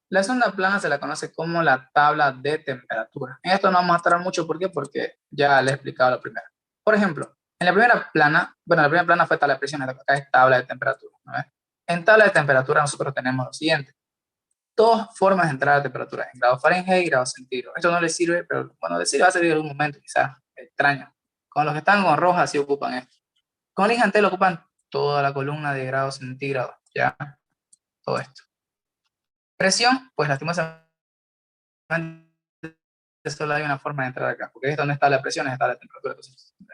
La segunda plana se la conoce como la tabla de temperatura. En esto no vamos a estar mucho, ¿por qué? Porque ya le he explicado la primera. Por ejemplo, en la primera plana, bueno, la primera plana fue tabla de presiones, acá es tabla de temperatura, ¿no? En tabla de temperatura nosotros tenemos lo siguiente. Dos formas de entrar a temperatura, en grados Fahrenheit y grados centígrados. Esto no les sirve, pero bueno, les sirve, va a servir en algún momento, quizás extraño. Con los que están con roja sí ocupan esto. Con el gigante lo ocupan toda la columna de grados centígrados, ya, todo esto. Presión, pues lastimosamente solo hay una forma de entrar acá, porque es donde está la presión, está la temperatura.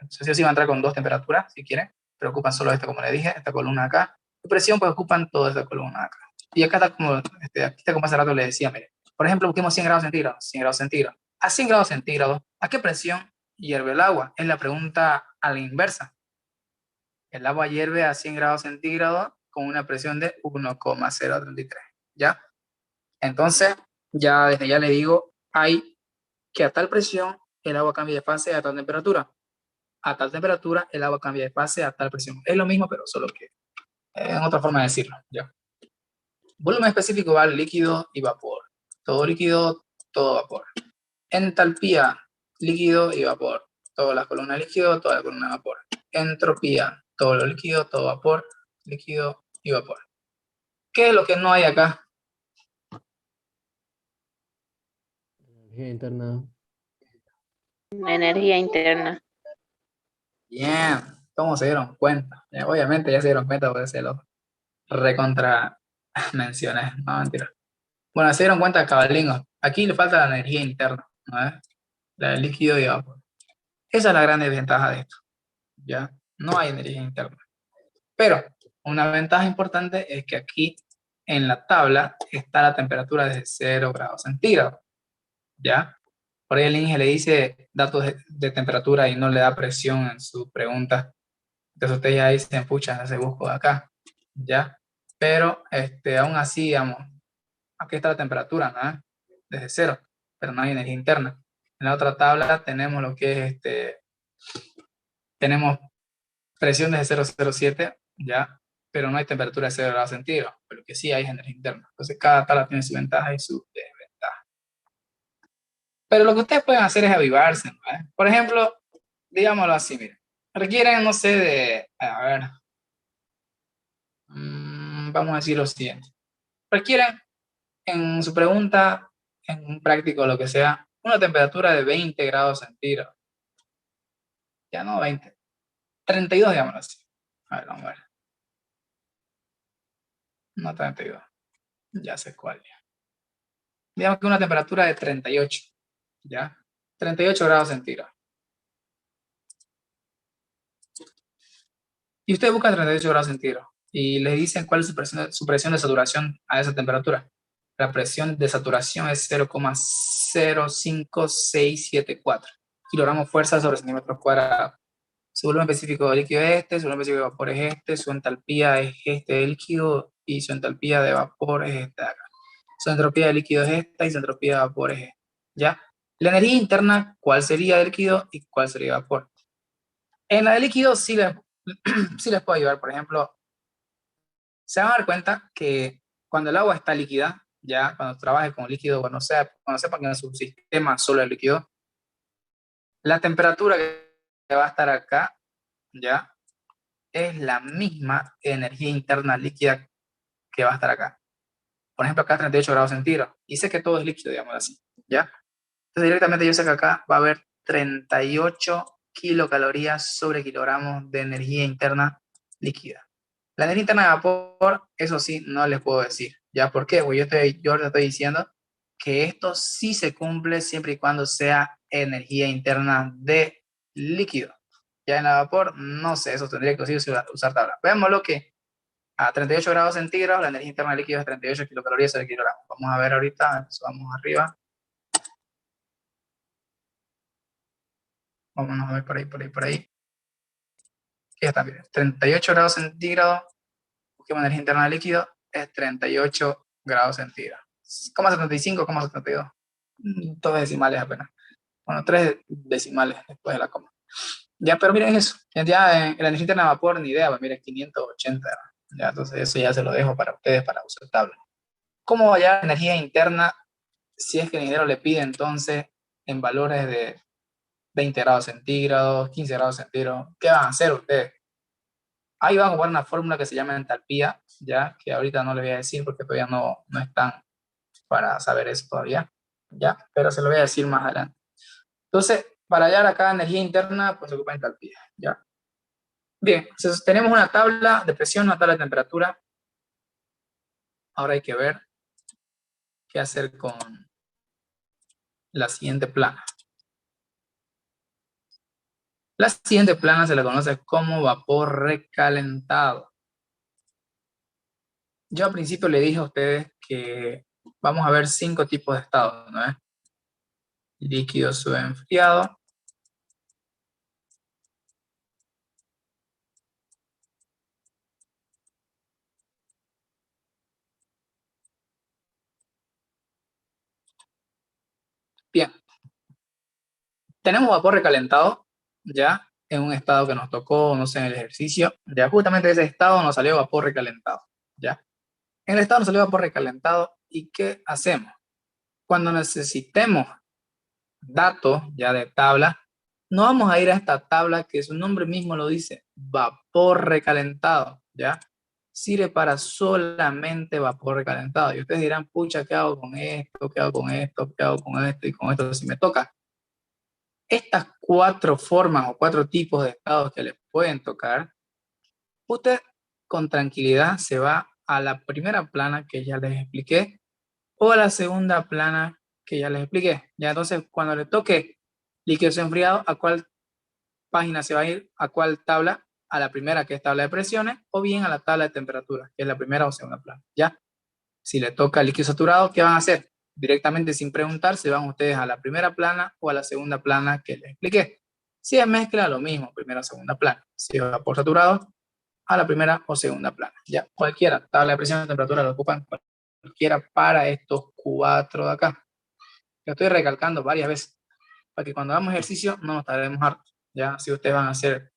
Entonces sí va a entrar con dos temperaturas, si quieren, pero ocupan solo esta, como le dije, esta columna acá. Y presión, pues ocupan toda esta columna acá. Y acá está como, aquí está como hace rato le decía, mire, por ejemplo, busquemos 100 grados centígrados, 100 grados centígrados. A 100 grados centígrados, ¿a qué presión hierve el agua? Es la pregunta a la inversa. El agua hierve a 100 grados centígrados con una presión de 1,033, ¿ya? Entonces, ya desde ya le digo, hay que a tal presión el agua cambia de fase a tal temperatura. A tal temperatura el agua cambia de fase a tal presión. Es lo mismo, pero solo que en otra forma de decirlo, ¿ya? Volumen específico va líquido y vapor. Todo líquido, todo vapor. Entalpía, líquido y vapor. Toda la columna líquido, toda la columna vapor. Entropía, todo lo líquido, todo vapor, líquido y vapor. ¿Qué es lo que no hay acá? Energía interna. Energía interna. Bien, ¿cómo se dieron cuenta? Obviamente ya se dieron cuenta porque se lo recontra mencioné, no mentira. Bueno, se dieron cuenta, cabalingos. Aquí le falta la energía interna, ¿no? La del líquido y vapor. Esa es la gran desventaja de esto, ¿ya? No hay energía interna. Pero una ventaja importante es que aquí en la tabla está la temperatura desde 0 grados centígrados, ¿ya? Por ahí el Inge le dice datos de temperatura y no le da presión en su pregunta. Entonces ustedes ya dicen, pucha, se busco de acá, ¿ya? Pero aún así, digamos, aquí está la temperatura, ¿no? Desde 0, pero no hay energía interna. En la otra tabla tenemos lo que es, tenemos presión desde 0,07, ¿ya? Pero no hay temperatura de 0 grados centígrados, pero que sí hay energía interna. Entonces cada tabla tiene su ventaja y su desventaja. Pero lo que ustedes pueden hacer es avivarse, ¿no? Por ejemplo, digámoslo así, miren, requieren, no sé, a ver, vamos a decir lo siguiente. Requieren en su pregunta, en un práctico, lo que sea, una temperatura de 20 grados centígrados. Ya no 20, 32, digámoslo así. A ver, vamos a ver. No 32, ya sé cuál. Digamos que una temperatura de 38, ¿ya? 38 grados centígrados. Y usted busca 38 grados centígrados y le dicen cuál es su presión de saturación a esa temperatura. La presión de saturación es 0,05674 kilogramos fuerza sobre centímetros cuadrados. Su volumen específico de líquido es este, su volumen específico de vapor es este, su entalpía es este de líquido y su entalpía de vapor es esta de acá. Su entropía de líquido es esta y su entropía de vapor es esta, ¿ya? La energía interna, ¿cuál sería de líquido y cuál sería de vapor? En la de líquido sí les, sí les puedo ayudar. Por ejemplo, se van a dar cuenta que cuando el agua está líquida, ya cuando trabaje con líquido, cuando sepan que en su sistema solo es líquido, la temperatura que va a estar acá, ya, es la misma energía interna líquida que va a estar acá. Por ejemplo, acá 38 grados centígrados. Y sé que todo es líquido, digamos así, ¿ya? Entonces directamente yo sé que acá va a haber 38 kilocalorías sobre kilogramos de energía interna líquida. La energía interna de vapor, eso sí, no les puedo decir. ¿Ya por qué? Pues yo les estoy diciendo que esto sí se cumple siempre y cuando sea energía interna de líquido. Ya en la vapor, no sé, eso tendría que usar tabla. Veámoslo que a 38 grados centígrados, la energía interna de líquido es 38 kilocalorías sobre kilogramo. Vamos a ver ahorita, entonces vamos arriba. Vámonos a ver por ahí. Ya está bien. 38 grados centígrados, busquemos energía interna de líquido, es 38 grados centígrados. 0,75, 0,72. Dos decimales apenas. Bueno, tres decimales después de la coma. Ya, pero miren eso. Ya en la energía interna de vapor, ni idea, pues miren, 580. Ya, entonces eso ya se lo dejo para ustedes para usar tabla. ¿Cómo hallar energía interna si es que el ingeniero le pide entonces en valores de 20 grados centígrados, 15 grados centígrados? ¿Qué van a hacer ustedes? Ahí van a ocupar una fórmula que se llama entalpía, ya, que ahorita no le voy a decir porque todavía no están para saber eso todavía, ya, pero se lo voy a decir más adelante. Entonces, para hallar acá energía interna, pues se ocupa entalpía, ya. Bien, entonces tenemos una tabla de presión, una tabla de temperatura. Ahora hay que ver qué hacer con la siguiente plana. La siguiente plana se la conoce como vapor recalentado. Yo al principio le dije a ustedes que vamos a ver 5 tipos de estados, ¿no es? Líquido subenfriado, bien, tenemos vapor recalentado, ya, en un estado que nos tocó, no sé, en el ejercicio, ya justamente de ese estado nos salió vapor recalentado, ya. En el estado nos salió vapor recalentado, ¿y qué hacemos? Cuando necesitemos datos ya de tabla, no vamos a ir a esta tabla que su nombre mismo lo dice, vapor recalentado, ¿ya? Sirve para solamente vapor recalentado. Y ustedes dirán, pucha, ¿qué hago con esto? ¿Qué hago con esto? ¿Qué hago con esto? Y con esto si me toca. Estas 4 formas o 4 tipos de estados que les pueden tocar, usted con tranquilidad se va a la primera plana que ya les expliqué o a la segunda plana que ya les expliqué. Ya entonces, cuando le toque líquidos enfriados, ¿a cuál página se va a ir? ¿A cuál tabla? A la primera, que es tabla de presiones, o bien a la tabla de temperaturas, que es la primera o segunda plana. ¿Ya? Si le toca líquido saturado, ¿qué van a hacer? Directamente sin preguntar, se van ustedes a la primera plana o a la segunda plana que les expliqué. Si es mezcla, lo mismo, primera o segunda plana. Si es vapor saturado, a la primera o segunda plana. Ya, cualquiera, tabla de presión y temperatura lo ocupan cualquiera para estos 4 de acá. Lo estoy recalcando varias veces, para que cuando hagamos ejercicio no nos tardemos harto. Ya, si ustedes van a ser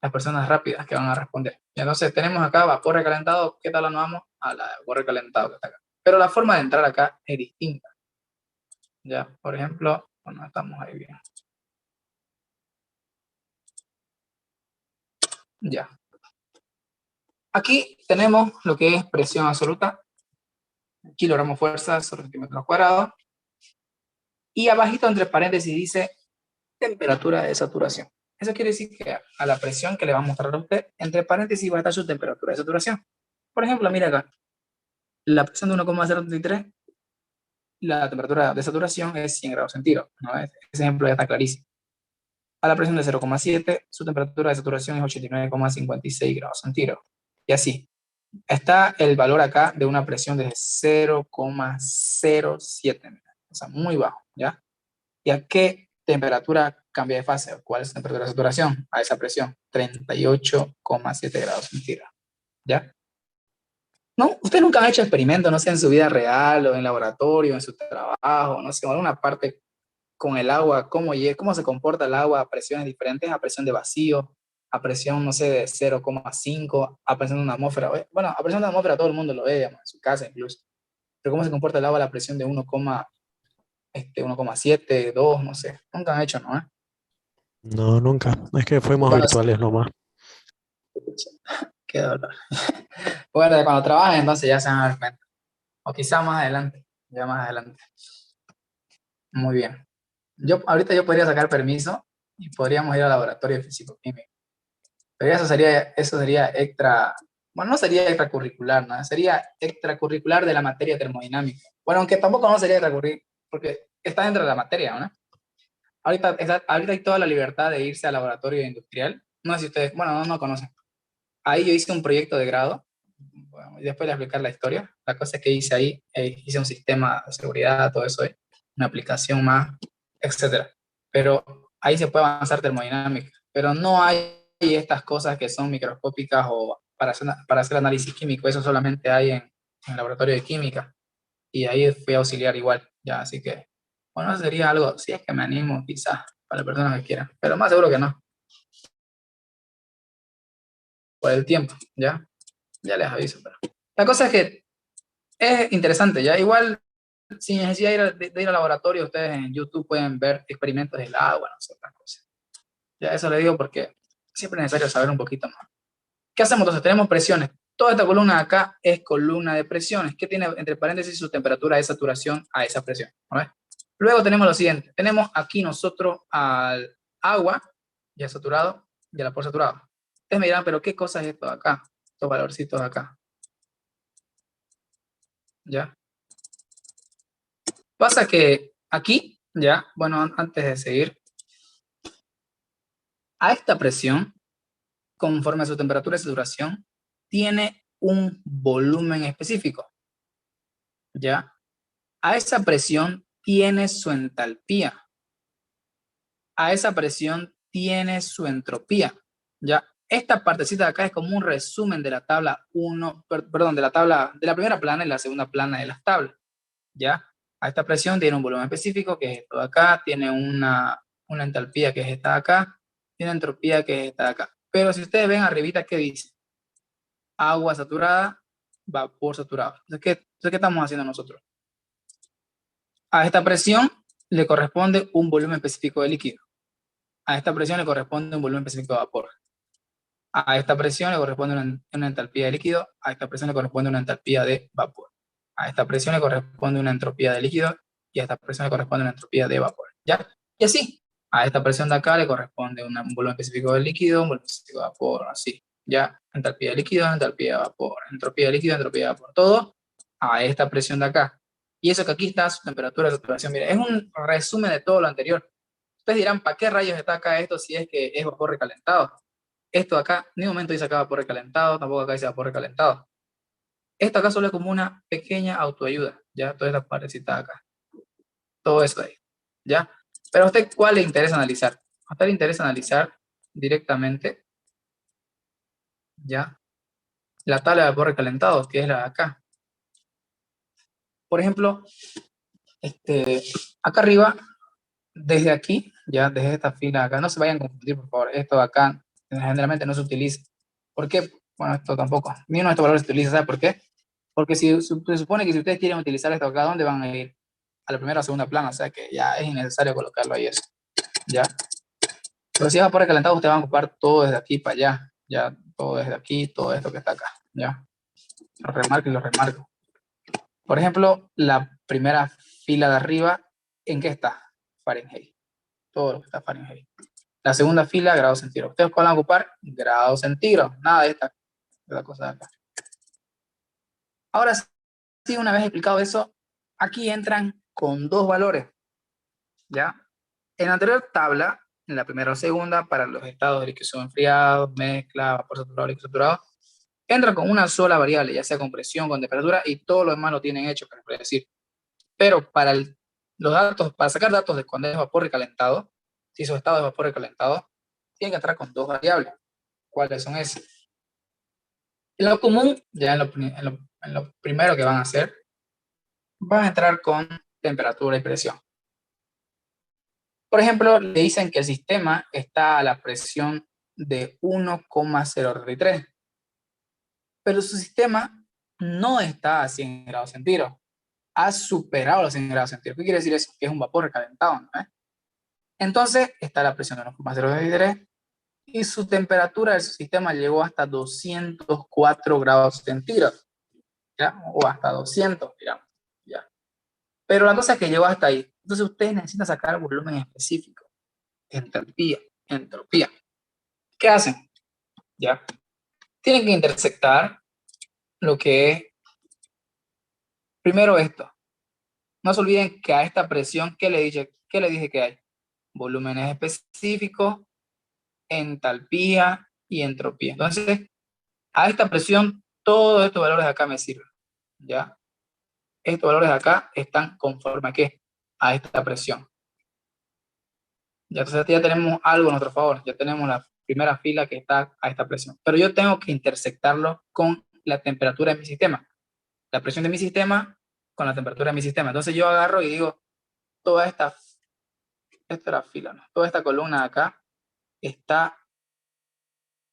las personas rápidas que van a responder. Y entonces tenemos acá vapor recalentado. ¿Qué tal nos vamos? A la vapor recalentado que está acá. Pero la forma de entrar acá es distinta. Ya, por ejemplo, bueno, estamos ahí bien. Ya. Aquí tenemos lo que es presión absoluta, kilogramos fuerza sobre centímetros cuadrados. Y abajito entre paréntesis dice temperatura de saturación. Eso quiere decir que a la presión que le va a mostrar a usted, entre paréntesis va a estar su temperatura de saturación. Por ejemplo, mira acá, la presión de 1,033, la temperatura de saturación es 100 grados centígrados, ¿no? Ese ejemplo ya está clarísimo. A la presión de 0,7, su temperatura de saturación es 89,56 grados centígrados. Y así. Está el valor acá de una presión de 0,07, o sea, muy bajo, ¿ya? ¿Y a qué temperatura cambia de fase? ¿Cuál es la temperatura de saturación? A esa presión, 38,7 grados centígrados, ¿ya? No, ustedes nunca han hecho experimentos, no sé, en su vida real o en laboratorio, en su trabajo, no sé, en alguna parte con el agua, cómo se comporta el agua a presiones diferentes, a presión de vacío, a presión, no sé, de 0,5, a presión de una atmósfera. Bueno, a presión de una atmósfera todo el mundo lo ve, digamos, en su casa incluso. Pero cómo se comporta el agua a la presión de 1,7, 2, no sé. Nunca han hecho, ¿no? No, nunca. Es que fuimos Cuando, virtuales nomás. qué dolor. Bueno, cuando trabajen entonces ya se van a dar cuenta. O quizá más adelante, ya más adelante. Muy bien. Ahorita yo podría sacar permiso y podríamos ir al laboratorio de físico-química. Pero eso sería extra, bueno, no sería extracurricular, ¿no? Sería extracurricular de la materia termodinámica. Bueno, aunque tampoco no sería extracurricular, porque está dentro de la materia, ¿no? Ahorita hay toda la libertad de irse al laboratorio industrial. No sé si ustedes, bueno, no conocen. Ahí yo hice un proyecto de grado, bueno, y después de explicar la historia. La cosa es que hice ahí, hice un sistema de seguridad, todo eso, una aplicación más, etcétera. Pero ahí se puede avanzar termodinámica, pero no hay estas cosas que son microscópicas o para hacer análisis químico, eso solamente hay en el laboratorio de química, y ahí fui auxiliar igual, ya, así que, bueno, sería algo, si es que me animo, quizás, para las personas que quieran, pero más seguro que no, por el tiempo, ya les aviso, pero la cosa es que es interesante, ya, igual, sin necesidad de ir al laboratorio, ustedes en YouTube pueden ver experimentos del agua, no sé, otras cosas, ya, eso le digo porque siempre es necesario saber un poquito más. ¿Qué hacemos entonces? Tenemos presiones. Toda esta columna de acá es columna de presiones, que tiene entre paréntesis su temperatura de saturación a esa presión. ¿No? Luego tenemos lo siguiente. Tenemos aquí nosotros al agua, ya saturado, y al vapor saturado. Ustedes me dirán, pero ¿qué cosa es esto de acá? Estos valorcitos de acá. ¿Ya? Pasa que aquí, ya, bueno, antes de seguir, a esta presión, conforme a su temperatura y saturación, tiene un volumen específico. ¿Ya? A esa presión tiene su entalpía. A esa presión tiene su entropía. ¿Ya? Esta partecita de acá es como un resumen de la tabla 1, perdón, de la primera plana y la segunda plana de las tablas. ¿Ya? A esta presión tiene un volumen específico, que es esto de acá, tiene una entalpía, que es esta de acá, tiene entropía, que es esta de acá. Pero si ustedes ven arribita, ¿qué dice? Agua saturada, vapor saturado. Entonces, ¿qué estamos haciendo nosotros? A esta presión le corresponde un volumen específico de líquido. A esta presión le corresponde un volumen específico de vapor. A esta presión le corresponde una entalpía de líquido. A esta presión le corresponde una entalpía de vapor. A esta presión le corresponde una entropía de líquido. Y a esta presión le corresponde una entropía de vapor. ¿Ya? Y así. A esta presión de acá le corresponde un volumen específico de líquido, un volumen específico de vapor, así. ¿Ya? Entalpía de líquido, entalpía de vapor. Entropía de líquido, entropía de vapor. Todo a esta presión de acá. Y eso que aquí está su temperatura de saturación. Mire, es un resumen de todo lo anterior. Ustedes dirán, ¿para qué rayos está acá esto si es que es vapor recalentado? Esto acá, ni un momento dice acá vapor recalentado, tampoco acá dice vapor recalentado. Esto acá solo es como una pequeña autoayuda, ¿ya? Toda esta parecita acá. Todo eso ahí, ¿ya? Pero a usted, ¿cuál le interesa analizar? A usted le interesa analizar directamente, ¿ya? La tabla de vapor recalentado, que es la de acá. Por ejemplo, acá arriba, desde aquí, ya desde esta fila acá, no se vayan a confundir, por favor, esto acá generalmente no se utiliza. ¿Por qué? Bueno, esto tampoco. Ni uno de estos valores se utiliza, ¿sabe por qué? Porque se supone que si ustedes quieren utilizar esto acá, ¿dónde van a ir? A la primera o segunda plana, o sea que ya es innecesario colocarlo ahí eso, ¿ya? Pero si es vapor recalentado, ustedes van a ocupar todo desde aquí para allá, ya, todo desde aquí, todo esto que está acá, ¿ya? Lo remarco y lo remarco. Por ejemplo, la primera fila de arriba, ¿en qué está? Fahrenheit. Todo lo que está Fahrenheit. La segunda fila, grados centígrados. ¿Ustedes cuál van a ocupar? Grados centígrados. Nada de esta cosa de acá. Ahora sí, una vez explicado eso, aquí entran con dos valores, ¿ya? En la anterior tabla, en la primera o segunda, para los estados de líquido enfriado, mezcla, vapor saturado, líquido saturado, entra con una sola variable, ya sea con presión, con temperatura, y todo lo demás lo tienen hecho, para decir. Pero para los datos, para sacar datos de cuando es vapor recalentado, si su estado es vapor recalentado, tienen que entrar con dos variables. ¿Cuáles son esas? En lo común, ya en lo primero que van a hacer, van a entrar con temperatura y presión. Por ejemplo, le dicen que el sistema está a la presión de 1,033, pero su sistema no está a 100 grados centígrados, ha superado los 100 grados centígrados. ¿Qué quiere decir eso? Que es un vapor recalentado, ¿no? Entonces, está la presión de 1,033 y su temperatura del sistema llegó hasta 204 grados centígrados, ¿ya? O hasta 200, digamos, ¿ya? Pero la cosa es que llegó hasta ahí. Entonces ustedes necesitan sacar volumen específico, entalpía, entropía. ¿Qué hacen? Ya. Tienen que intersectar lo que es, primero esto. No se olviden que a esta presión, ¿qué le dije que hay? Volúmenes específicos, entalpía y entropía. Entonces, a esta presión, todos estos valores de acá me sirven, ¿ya? Estos valores de acá están conforme a ¿qué? A esta presión. Ya, entonces ya tenemos algo a nuestro favor, ya tenemos la primera fila que está a esta presión. Pero yo tengo que intersectarlo con la temperatura de mi sistema. La presión de mi sistema con la temperatura de mi sistema. Entonces yo agarro y digo, toda esta es la fila, ¿no? Toda esta columna de acá está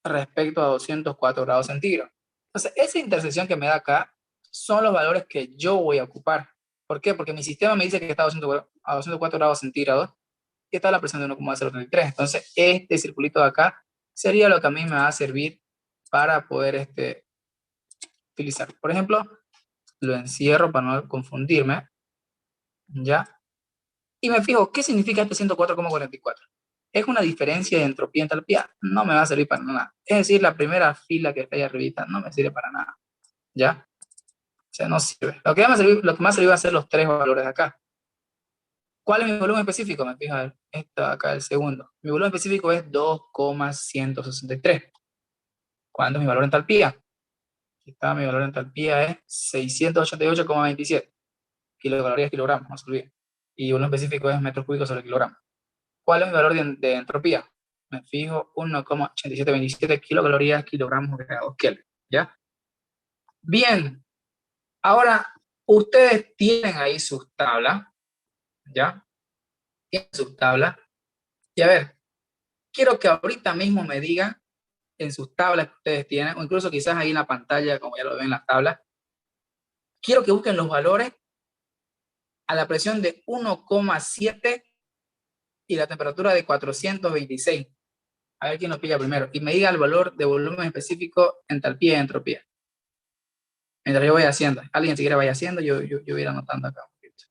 respecto a 204 grados centígrados. Entonces, esa intersección que me da acá son los valores que yo voy a ocupar. ¿Por qué? Porque mi sistema me dice que está a 204 grados centígrados y está la presión de 1,033. Entonces, este circulito de acá sería lo que a mí me va a servir para poder utilizar. Por ejemplo, lo encierro para no confundirme, ¿ya? Y me fijo, ¿qué significa este 104,44? ¿Es una diferencia de entropía y entalpía? No me va a servir para nada. Es decir, la primera fila que está ahí arribita no me sirve para nada. ¿Ya? O sea, no sirve. Lo que me va a servir va a ser los tres valores de acá. ¿Cuál es mi volumen específico? Me fijo, a ver, esta acá, el segundo. Mi volumen específico es 2,163. ¿Cuánto es mi valor de entalpía? Aquí está, mi valor de entalpía es 688,27 kilocalorías kilogramos, no se olvide. Y el volumen específico es metros cúbicos sobre kilogramo. ¿Cuál es mi valor de entropía? Me fijo 1,8727 kilocalorías kilogramos grados Kelvin. ¿Ya? Bien, ahora ustedes tienen ahí sus tablas, ¿ya? Tienen sus tablas. Y a ver, quiero que ahorita mismo me digan en sus tablas que ustedes tienen, o incluso quizás ahí en la pantalla, como ya lo ven en las tablas, quiero que busquen los valores a la presión de 1,7 y la temperatura de 426. A ver quién lo pilla primero. Y me diga el valor de volumen específico, entalpía y entropía. Mientras yo voy haciendo. Alguien siquiera vaya haciendo, yo voy a ir anotando acá un poquito.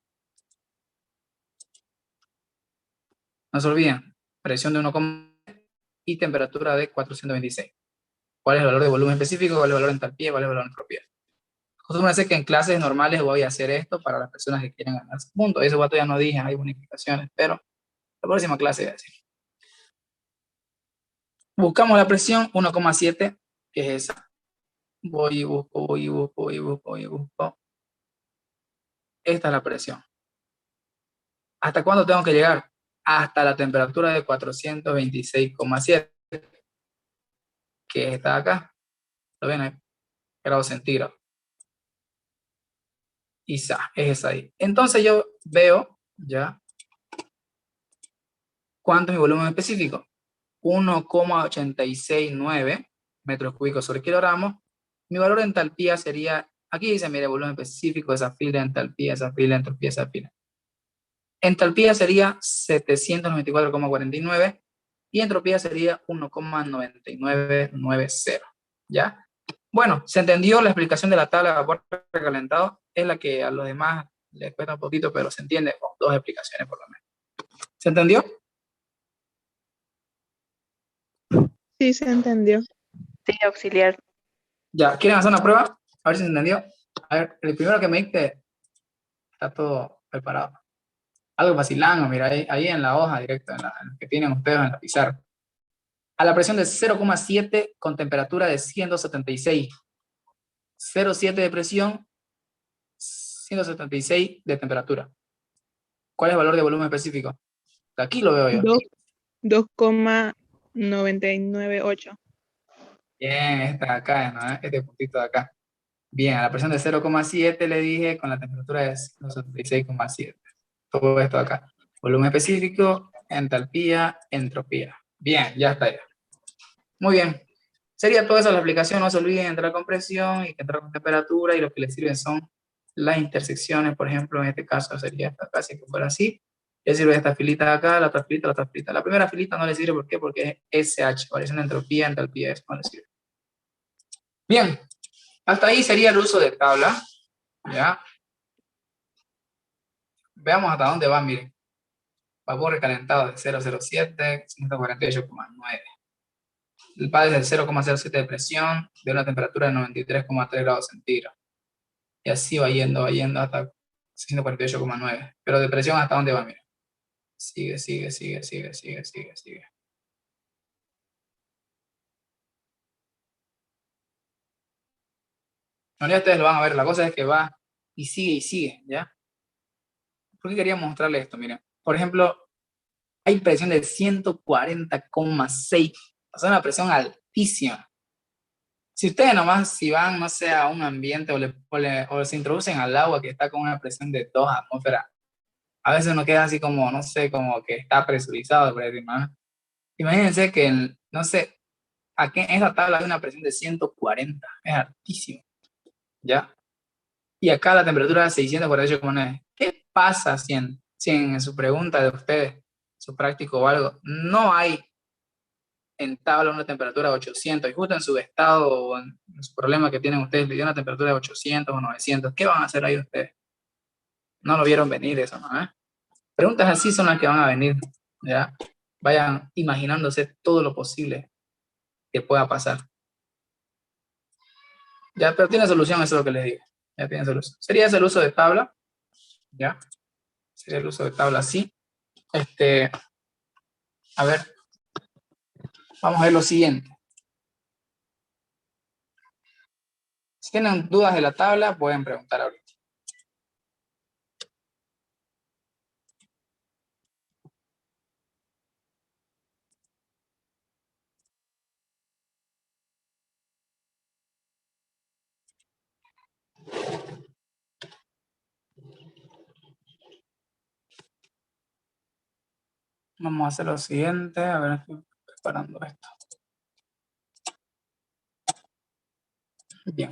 No se olviden, presión de 1,7 y temperatura de 426. ¿Cuál es el valor de volumen específico? ¿Cuál es el valor de entalpía? ¿Cuál es el valor de entropía? Acostúmbrense que en clases normales voy a hacer esto para las personas que quieren ganar puntos. Eso ya no dije, hay bonificaciones, pero la próxima clase voy a decir. Buscamos la presión 1,7, que es esa. Voy y busco, voy y busco, voy y busco, voy y busco. Esta es la presión. ¿Hasta cuándo tengo que llegar? Hasta la temperatura de 426,7, que está acá. ¿Lo ven ahí? Grados centígrados. Isa, es esa ahí. Entonces yo veo, ya, ¿cuánto es mi volumen específico? 1,869 metros cúbicos sobre kilogramos. Mi valor de entalpía sería, aquí dice, mire, volumen específico, esa fila, entalpía, esa fila, entropía, esa fila. Entalpía sería 794,49 y entropía sería 1,9990. ¿Ya? Bueno, se entendió la explicación de la tabla de vapor recalentado. Es la que a los demás les cuesta un poquito, pero se entiende con dos explicaciones por lo menos. ¿Se entendió? Sí, se entendió. Sí, auxiliar. Ya, ¿quieren hacer una prueba? A ver si se entendió. A ver, el primero que me dicte está todo preparado. Algo vacilando, mira, ahí en la hoja directa, en la que tienen ustedes en la pizarra. A la presión de 0,7 con temperatura de 176. 0,7 de presión, 176 de temperatura. ¿Cuál es el valor de volumen específico? Aquí lo veo yo. 2,998. Bien, esta de acá, ¿no? Este puntito de acá. Bien, a la presión de 0,7 le dije con la temperatura de 176,7. Todo esto de acá. Volumen específico, entalpía, entropía. Bien, ya está. Muy bien. Sería toda esa la aplicación. No se olviden entrar con presión y entrar con temperatura, y lo que les sirven son las intersecciones. Por ejemplo, en este caso sería esta acá, si fuera así. Le sirve esta filita de acá, la otra filita, la otra filita. La primera filita no le sirve, ¿por qué? Porque es SH, variación de entropía, entalpía, eso no le sirve. Bien, hasta ahí sería el uso de tabla. ¿Ya? Veamos hasta dónde va, miren. Vapor recalentado de 0,07, 148,9. El PAD es de 0,07 de presión, de una temperatura de 93,3 grados centígrados. Y así va yendo hasta 148,9. Pero de presión hasta dónde va, miren. Sigue. No, ya ustedes lo van a ver, la cosa es que va y sigue, ¿ya? ¿Por qué quería mostrarles esto? Miren, por ejemplo, hay presión de 140,6, o sea, una presión altísima. Si ustedes nomás, si van, no sé, a un ambiente o se introducen al agua que está con una presión de 2 atmósferas, a veces uno queda así como, no sé, como que está presurizado, por decir, ¿no? Imagínense que, no sé, aquí en esta tabla hay una presión de 140, es altísimo, ¿ya? Y acá la temperatura es 648,9. ¿Qué pasa si en su pregunta de ustedes, su práctico o algo, no hay en tabla una temperatura de 800 y justo en su estado o en su problema que tienen ustedes le dio una temperatura de 800 o 900? ¿Qué van a hacer ahí ustedes? No lo vieron venir eso, ¿no? Preguntas así son las que van a venir, ¿ya? Vayan imaginándose todo lo posible que pueda pasar. Ya, pero tiene solución, eso es lo que les digo. Ya tiene solución. Sería ese el uso de tabla, ¿ya? Sería el uso de tabla así. A ver, vamos a ver lo siguiente. Si tienen dudas de la tabla, pueden preguntar ahorita. Vamos a hacer lo siguiente. A ver, estoy preparando esto. Bien.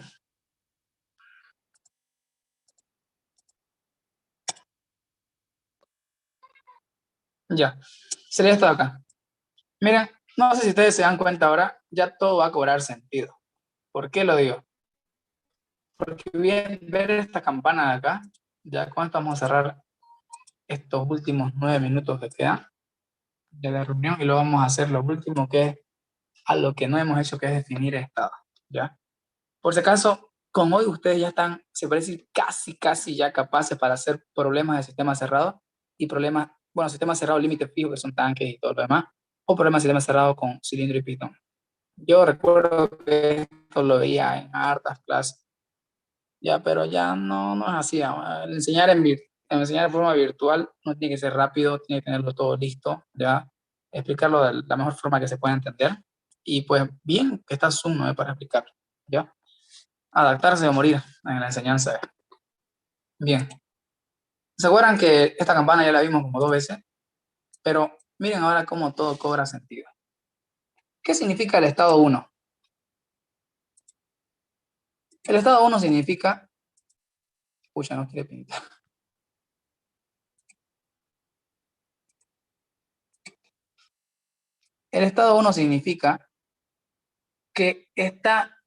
Ya. Sería esto de acá. Miren, no sé si ustedes se dan cuenta ahora, ya todo va a cobrar sentido. ¿Por qué lo digo? Porque bien, ver esta campana de acá, ya con esto vamos a cerrar estos últimos 9 minutos que quedan de la reunión y lo vamos a hacer lo último que es a lo que no hemos hecho, que es definir estado, ¿ya? Por si acaso, con hoy ustedes ya están, se puede decir, casi ya capaces para hacer problemas de sistema cerrado y problemas, bueno, sistema cerrado límite fijo, que son tanques y todo lo demás, o problemas de sistema cerrado con cilindro y pistón. Yo recuerdo que esto lo veía en hartas clases, ya, pero ya no es así. El enseñar de forma virtual no tiene que ser rápido, tiene que tenerlo todo listo, ya, explicarlo de la mejor forma que se pueda entender. Y pues bien que está Zoom, ¿no? Para explicarlo, ¿ya? Adaptarse o morir en la enseñanza. Bien. ¿Se acuerdan que esta campana ya la vimos como 2 veces? Pero miren ahora cómo todo cobra sentido. ¿Qué significa el estado 1? El estado 1 significa... Pucha, no quiere pintar. El estado 1 significa que está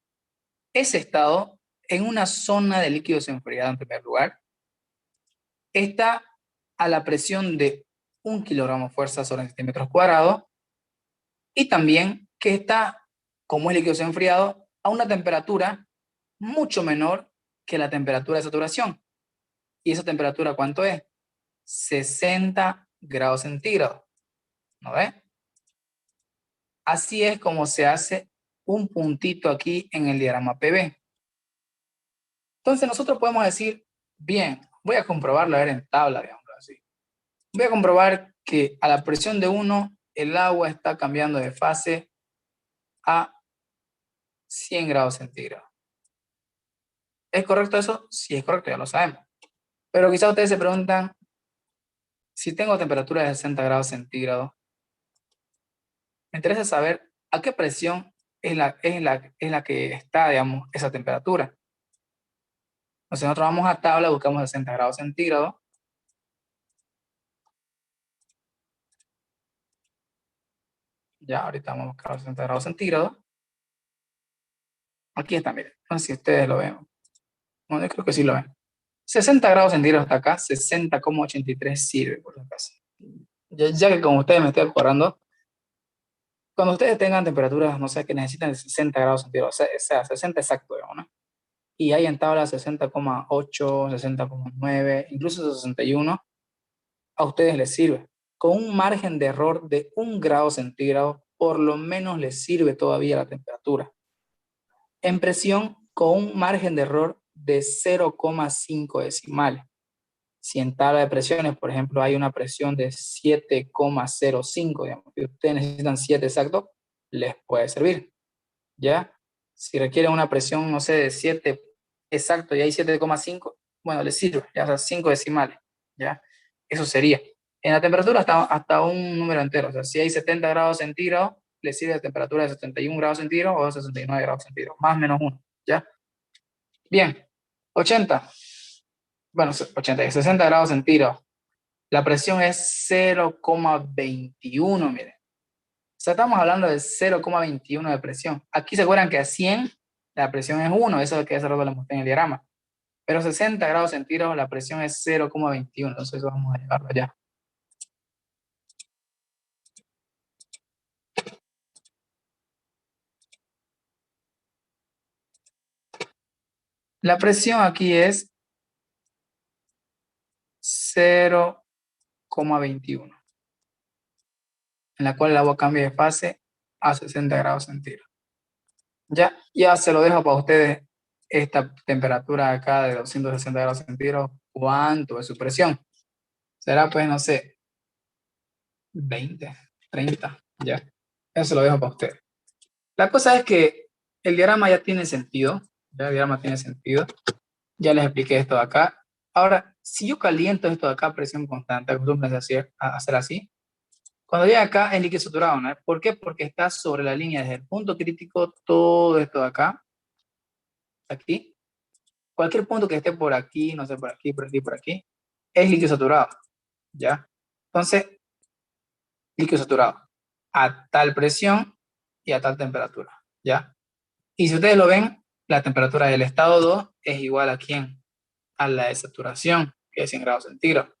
ese estado en una zona de líquidos enfriados en primer lugar. Está a la presión de 1 kilogramo de fuerza sobre centímetros cuadrados. Y también que está, como es líquido enfriado, a una temperatura mucho menor que la temperatura de saturación. ¿Y esa temperatura cuánto es? 60 grados centígrados. ¿No ve? Así es como se hace un puntito aquí en el diagrama PV. Entonces nosotros podemos decir, bien, voy a comprobarlo a ver en tabla, digamos así. Voy a comprobar que a la presión de 1, el agua está cambiando de fase a 100 grados centígrados. ¿Es correcto eso? Sí, es correcto, ya lo sabemos. Pero quizás ustedes se preguntan, si tengo temperatura de 60 grados centígrados, me interesa saber a qué presión es la que está, digamos, esa temperatura. Entonces nosotros vamos a tabla, buscamos 60 grados centígrados. Ya, ahorita vamos a buscar 60 grados centígrados. Aquí está, miren. No sé si ustedes lo ven. No, yo creo que sí lo ven. 60 grados centígrados hasta acá, 60,83 sirve por la casa. Ya que como ustedes me estoy acordando, cuando ustedes tengan temperaturas, no sé, que necesitan 60 grados centígrados, o sea, 60 exacto, digamos, ¿no? Y hay en tabla 60,8, 60,9, incluso 61, a ustedes les sirve. Con un margen de error de 1 grado centígrado, por lo menos les sirve todavía la temperatura. En presión, con un margen de error de 0,5 decimales. Si en tabla de presiones, por ejemplo, hay una presión de 7,05, digamos, y ustedes necesitan 7 exactos, les puede servir, ¿ya? Si requieren una presión, no sé, de 7 exacto y hay 7,5, bueno, les sirve, ya, o sea, 5 decimales, ¿ya? Eso sería. En la temperatura hasta un número entero, o sea, si hay 70 grados centígrados, les sirve la temperatura de 71 grados centígrados o 69 grados centígrados, más o menos 1, ¿ya? Bien, 80, bueno, 80, 60 grados centígrados. La presión es 0,21, miren. O sea, estamos hablando de 0,21 de presión. Aquí se acuerdan que a 100 la presión es 1, eso es lo que hace rato le mostré en el diagrama. Pero 60 grados centígrados la presión es 0,21, entonces eso vamos a llevarlo allá. La presión aquí es 0,21, en la cual el agua cambia de fase a 60 grados centígrados. Ya se lo dejo para ustedes esta temperatura acá de 260 grados centígrados. ¿Cuánto es su presión? Será pues, no sé, 20, 30, ya. Eso se lo dejo para ustedes. La cosa es que el diagrama ya tiene sentido. Ya el diagrama tiene sentido. Ya les expliqué esto de acá. Ahora, si yo caliento esto de acá a presión constante, acostúmbrense a hacer así. Cuando llega acá es líquido saturado, ¿no? ¿Por qué? Porque está sobre la línea desde el punto crítico, todo esto de acá, aquí. Cualquier punto que esté por aquí, no sé, por aquí, por aquí, por aquí, es líquido saturado, ¿ya? Entonces, líquido saturado a tal presión y a tal temperatura, ¿ya? Y si ustedes lo ven, la temperatura del estado 2 es igual a ¿quién? A la de saturación, que es 100 grados centígrados.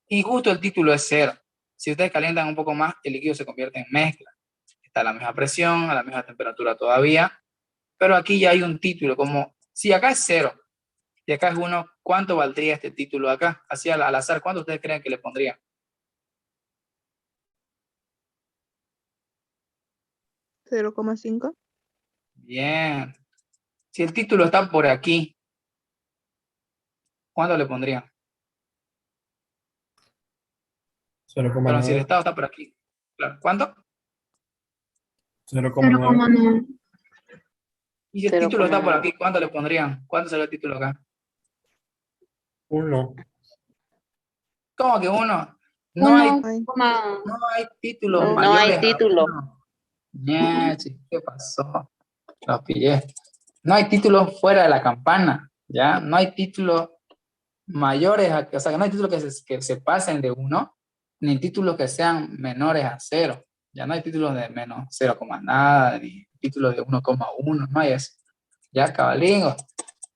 Y justo el título es 0. Si ustedes calientan un poco más, el líquido se convierte en mezcla. Está a la misma presión, a la misma temperatura todavía, pero aquí ya hay un título, como si acá es 0 y acá es 1, ¿cuánto valdría este título acá? Así al azar, ¿cuánto ustedes creen que le pondrían? 0,5. Bien. Si el título está por aquí, ¿cuánto le pondrían? Perdón, si el 0,9. estado está por aquí. Claro. ¿Cuánto? 0,9. Y si el título está por aquí, ¿cuánto le pondrían? ¿Cuánto será el título acá? 1. ¿Cómo que 1? No hay, Uno, Ay, no hay títulos no hay mayores a título. 1. ¿Qué pasó? Lo pillé. No hay títulos fuera de la campana, ¿ya? No hay títulos mayores, o sea, no hay títulos que se pasen de 1, ni títulos que sean menores a 0. Ya no hay títulos de menos 0, nada, ni títulos de 1,1, no hay eso. Ya, cabalingos.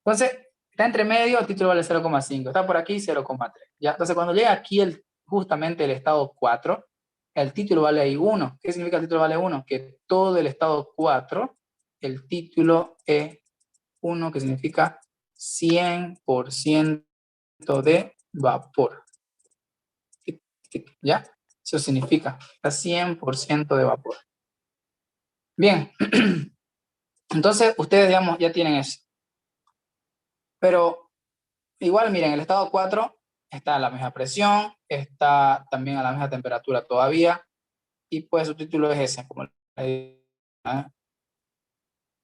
Entonces, está entre medio, el título vale 0,5. Está por aquí 0,3. ¿Ya? Entonces, cuando llega aquí justamente el estado 4, el título vale ahí 1. ¿Qué significa el título vale 1? Que todo el estado 4, el título es 1, que significa 100% de vapor. ¿Ya? Eso significa, está 100% de vapor. Bien. Entonces, ustedes, digamos, ya tienen eso. Pero igual, miren, el estado 4 está a la misma presión, está también a la misma temperatura todavía, y pues su título es ese, como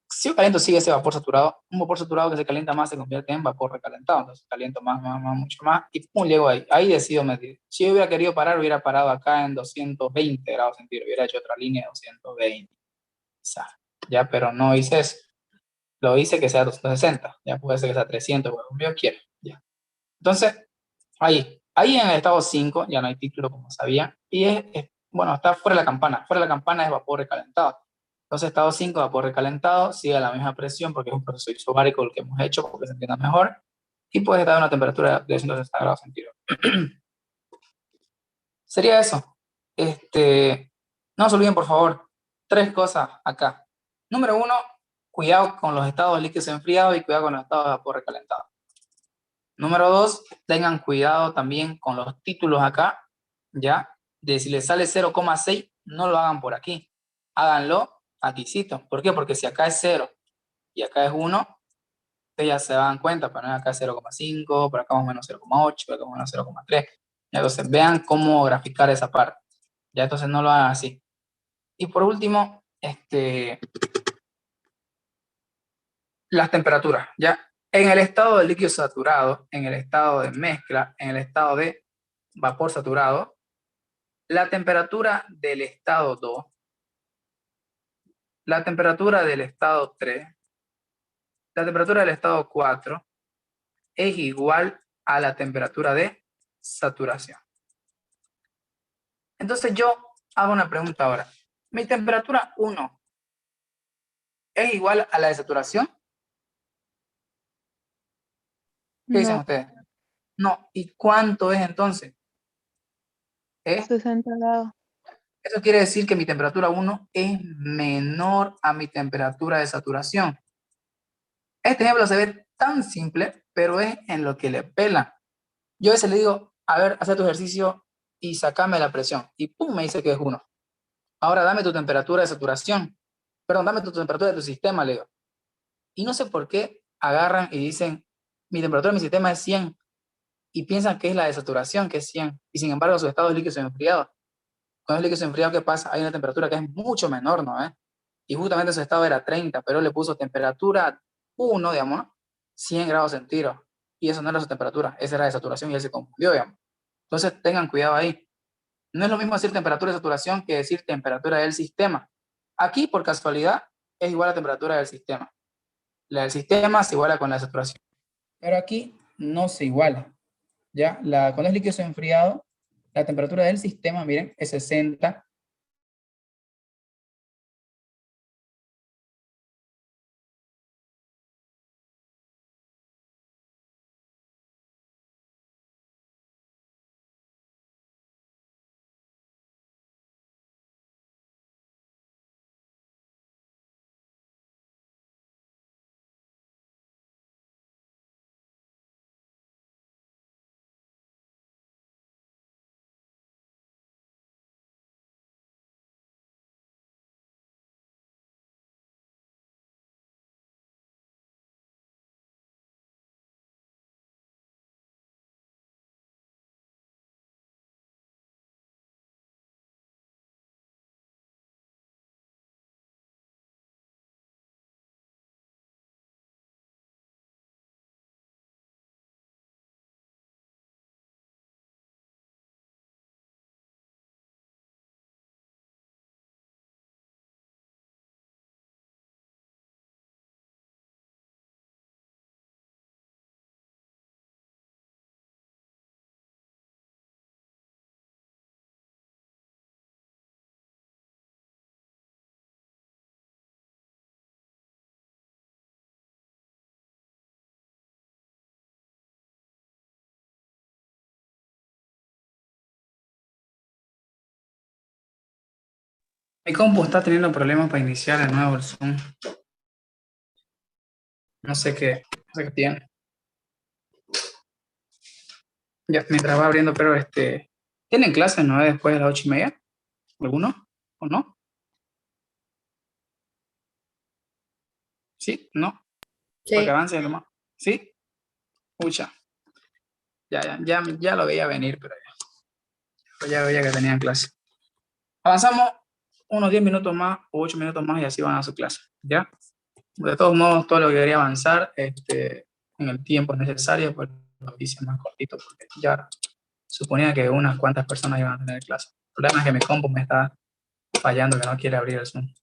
si yo caliento sigue ese vapor saturado, un vapor saturado que se calienta más se convierte en vapor recalentado, entonces caliento más, mucho más, y pum, llego ahí decido medir. Si yo hubiera querido parar, hubiera parado acá en 220 grados centígrados, hubiera hecho otra línea de 220, ya, pero no hice eso. Lo hice que sea 260, ya puede ser que sea 300, como yo quiera, ya. Entonces, ahí en el estado 5 ya no hay título, como sabía, y bueno, está fuera de la campana es vapor recalentado. Entonces, estado 5, vapor recalentado, sigue a la misma presión, porque es un proceso isobárico el que hemos hecho, porque se entienda mejor, y puede estar a una temperatura de 160 grados centígrados. Sería eso. No se olviden, por favor, 3 cosas acá. Número 1, cuidado con los estados líquidos enfriados y cuidado con los estados de vapor recalentado. Número 2, tengan cuidado también con los títulos acá, ¿ya? De si les sale 0,6, no lo hagan por aquí. Háganlo aquícito. ¿Por qué? Porque si acá es 0 y acá es 1, ustedes ya se dan cuenta, pero acá es 0,5, por acá más o menos 0,8, por acá más o menos 0,3. Entonces, vean cómo graficar esa parte. Ya, entonces no lo hagan así. Y por último, las temperaturas, ¿ya? En el estado de líquido saturado, en el estado de mezcla, en el estado de vapor saturado, la temperatura del estado 2, la temperatura del estado 3, la temperatura del estado 4 es igual a la temperatura de saturación. Entonces yo hago una pregunta ahora. ¿Mi temperatura 1 es igual a la de saturación? ¿Qué dicen No, ustedes? No. ¿Y cuánto es entonces? 60 grados. Eso quiere decir que mi temperatura 1 es menor a mi temperatura de saturación. Este ejemplo se ve tan simple, pero es en lo que le pelan. Yo a veces le digo, a ver, haz tu ejercicio y sacame la presión. Y pum, me dice que es 1. Ahora dame tu temperatura de saturación. Perdón, dame tu temperatura de tu sistema, le digo. Y no sé por qué agarran y dicen, mi temperatura de mi sistema es 100. Y piensan que es la de saturación, que es 100. Y sin embargo, su estado líquido enfriado. Cuando es líquido enfriado, ¿qué pasa? Hay una temperatura que es mucho menor, ¿no? Y justamente su estado era 30, pero le puso temperatura 1, digamos, ¿no? 100 grados centígrados. Y eso no era su temperatura, esa era de saturación y él se confundió, digamos. Entonces tengan cuidado ahí. No es lo mismo decir temperatura de saturación que decir temperatura del sistema. Aquí, por casualidad, es igual a temperatura del sistema. La del sistema se iguala con la de saturación. Pero aquí no se iguala. ¿Ya? Cuando es líquido enfriado, la temperatura del sistema, miren, es 60. Mi compu está teniendo problemas para iniciar de nuevo el Zoom. No sé qué tiene. Ya, mientras va abriendo, pero ¿tienen clases, no? Después de las 8:30. ¿Alguno? ¿O no? ¿Sí? ¿No? Porque Sí. avance nomás. ¿Sí? Pucha. Ya lo veía venir, pero ya veía que tenían clase. Avanzamos unos 10 minutos más o 8 minutos más y así van a su clase. ¿Ya? De todos modos, todo lo que quería avanzar en el tiempo necesario, pues lo hice más cortito, porque ya suponía que unas cuantas personas iban a tener clase. El problema es que mi compu me está fallando, que no quiere abrir el Zoom.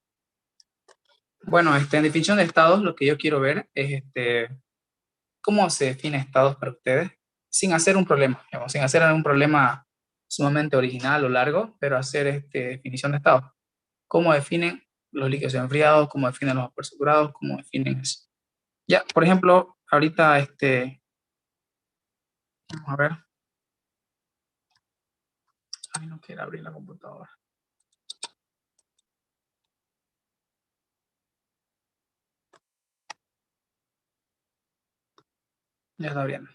Bueno, en definición de estados, lo que yo quiero ver es cómo se define estados para ustedes, sin hacer un problema, digamos, sin hacer un problema sumamente original o largo, pero hacer definición de estados. ¿Cómo definen los líquidos enfriados? ¿Cómo definen los vapores saturados? ¿Cómo definen eso? Ya, por ejemplo, ahorita Vamos a ver. Ay, no quiero abrir la computadora. Ya está abriendo.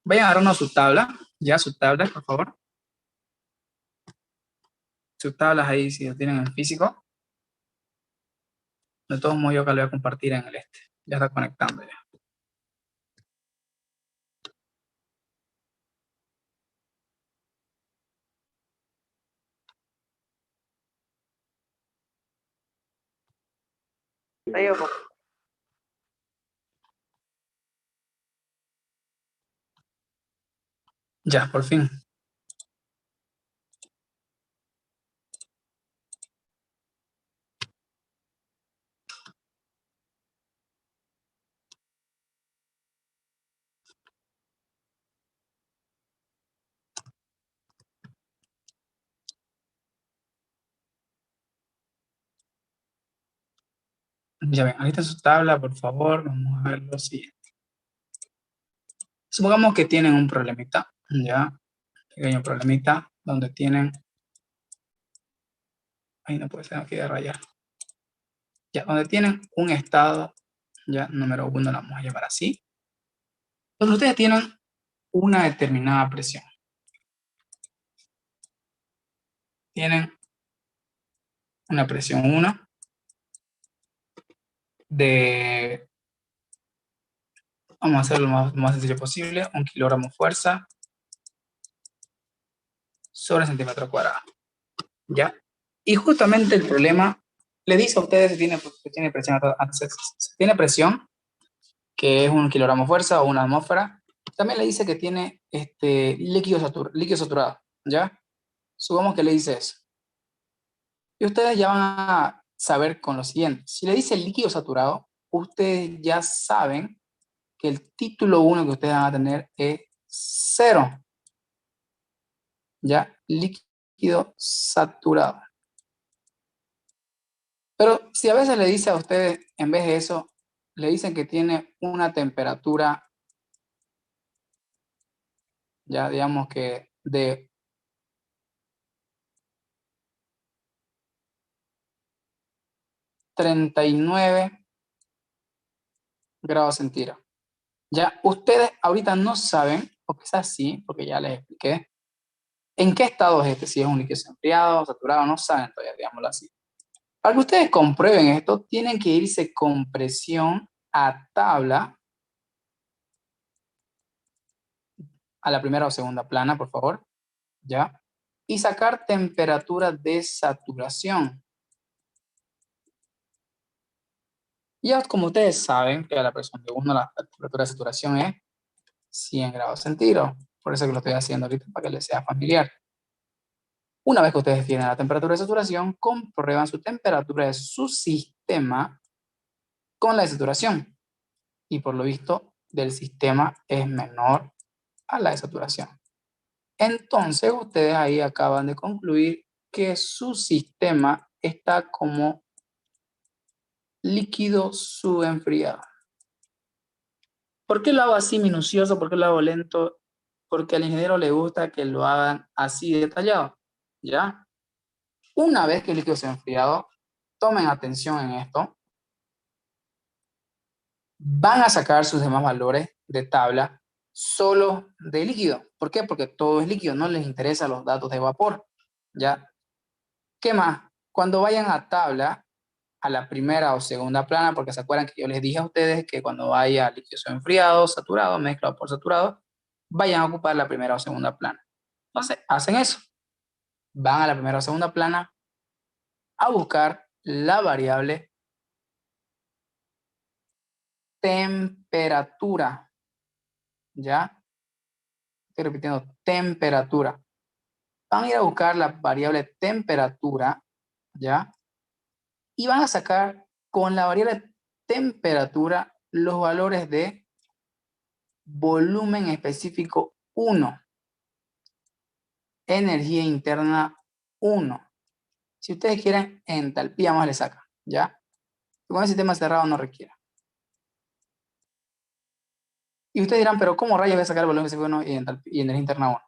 Vayan a agarrarnos su tabla. Ya, su tabla, por favor. Sus tablas ahí, si lo tienen en físico. De todos modos, yo acá lo voy a compartir en el este. Ya está conectando ya. Ya, por fin. Ya ven, ahí está su tabla, por favor. Vamos a ver lo siguiente. Supongamos que tienen un problemita, ya, pequeño problemita, donde tienen, ahí no puede ser aquí de rayar, ya, donde tienen un estado, ya, número 1, lo vamos a llevar así, donde ustedes tienen una determinada presión. Tienen una presión 1 de, vamos a hacerlo lo más sencillo posible, 1 kilogramo fuerza sobre centímetro cuadrado, ya. Y justamente el problema le dice a ustedes si tiene presión, si tiene presión, que es 1 kilogramo fuerza o una atmósfera. También le dice que tiene líquido saturado, ¿ya? Supongamos que le dice eso. Y ustedes ya van a saber con lo siguiente. Si le dice líquido saturado, ustedes ya saben que el título 1 que ustedes van a tener es 0. ¿Ya? Líquido saturado. Pero si a veces le dice a ustedes, en vez de eso, le dicen que tiene una temperatura, ya digamos que de 39 grados centígrados. Ya ustedes ahorita no saben, o quizás sí, porque ya les expliqué, en qué estado es si es un líquido enfriado, saturado, no saben todavía, digámoslo así. Para que ustedes comprueben esto, tienen que irse con presión a tabla, a la primera o segunda plana, por favor, ¿ya? Y sacar temperatura de saturación. Ya como ustedes saben que a la presión de 1 la temperatura de saturación es 100 grados centígrados. Por eso que lo estoy haciendo ahorita para que les sea familiar. Una vez que ustedes tienen la temperatura de saturación, comprueban su temperatura de su sistema con la de saturación. Y por lo visto, del sistema es menor a la de saturación. Entonces, ustedes ahí acaban de concluir que su sistema está como líquido subenfriado. ¿Por qué lo hago así minucioso? ¿Por qué lo hago lento? Porque al ingeniero le gusta que lo hagan así detallado, ¿ya? Una vez que el líquido se ha enfriado, tomen atención en esto, van a sacar sus demás valores de tabla solo de líquido. ¿Por qué? Porque todo es líquido, no les interesan los datos de vapor, ¿ya? ¿Qué más? Cuando vayan a tabla, a la primera o segunda plana, porque se acuerdan que yo les dije a ustedes que cuando vaya líquido enfriado, saturado, mezclado por saturado, vayan a ocupar la primera o segunda plana. Entonces, hacen eso. Van a la primera o segunda plana a buscar la variable temperatura. ¿Ya? Estoy repitiendo, temperatura. Van a ir a buscar la variable temperatura, ¿ya? Y van a sacar con la variable temperatura los valores de volumen específico 1, energía interna 1. Si ustedes quieren, entalpía más le sacan, ¿ya? Con el sistema cerrado no requiere. Y ustedes dirán, pero ¿cómo rayos voy a sacar el volumen específico 1 y energía interna 1?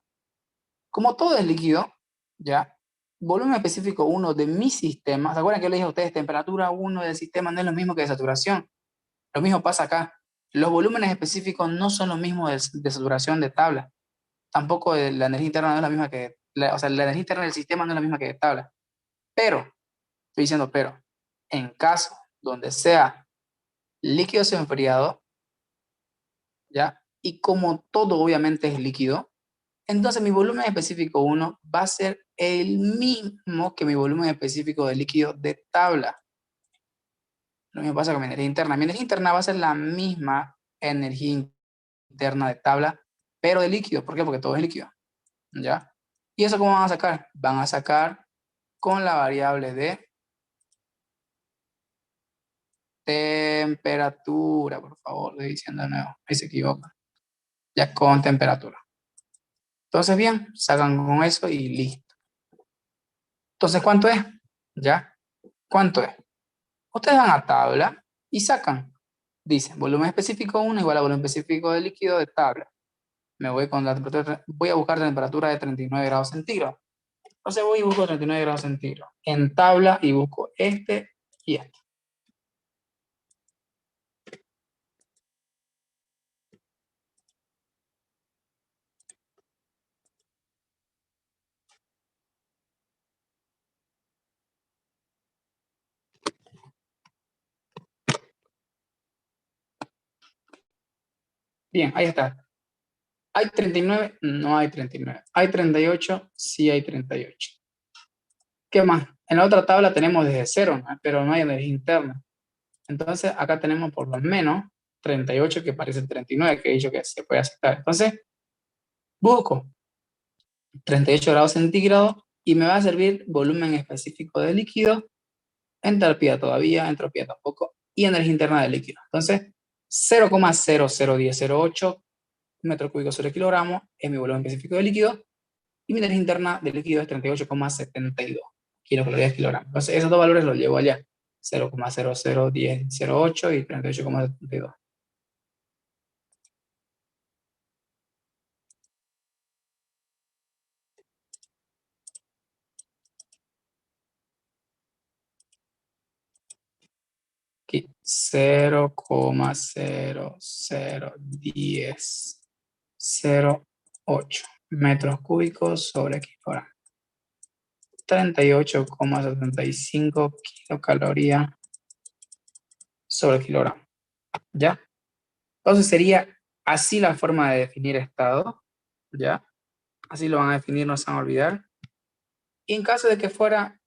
Como todo es líquido, ¿ya? Volumen específico 1 de mi sistema, ¿se acuerdan que yo les dije a ustedes, temperatura 1 del sistema no es lo mismo que de saturación? Lo mismo pasa acá. Los volúmenes específicos no son los mismos de saturación de tabla. Tampoco la energía interna no es la misma que, o sea, la energía interna del sistema no es la misma que de tabla. Pero, estoy diciendo pero, en caso donde sea líquido semi-enfriado, ¿ya? Y como todo obviamente es líquido, entonces mi volumen específico 1 va a ser el mismo que mi volumen específico de líquido de tabla. Lo mismo pasa con mi energía interna. Mi energía interna va a ser la misma energía interna de tabla, pero de líquido. ¿Por qué? Porque todo es líquido, ¿ya? ¿Y eso cómo van a sacar? Van a sacar con la variable de temperatura, por favor, estoy diciendo de nuevo, ahí se equivoca. Ya con temperatura. Entonces, bien, sacan con eso y listo. Entonces, ¿cuánto es? ¿Ya? ¿Cuánto es? Ustedes van a tabla y sacan. Dicen, volumen específico 1 igual a volumen específico de líquido de tabla. Me voy con la temperatura, voy a buscar temperatura de 39 grados centígrados. Entonces voy y busco 39 grados centígrados en tabla y busco este y este. Bien, ahí está. ¿Hay 39? No hay 39. ¿Hay 38? Sí hay 38. ¿Qué más? En la otra tabla tenemos desde 0, ¿no? Pero no hay energía interna. Entonces acá tenemos por lo menos 38 que parece 39, que he dicho que se puede aceptar. Entonces busco 38 grados centígrados y me va a servir volumen específico de líquido, entalpía todavía, entropía tampoco, y energía interna del líquido. Entonces 0,001008 metros cúbicos sobre kilogramo es mi volumen específico de líquido y mi energía interna del líquido es 38,72 kilocalorías kilogramo. Entonces esos dos valores los llevo allá, 0,001008 y 38,72. Aquí 0,001008 metros cúbicos sobre kilogramo. 38,75 kilocalorías sobre kilogramo. ¿Ya? Entonces sería así la forma de definir estado. ¿Ya? Así lo van a definir, no se van a olvidar. Y en caso de que fuera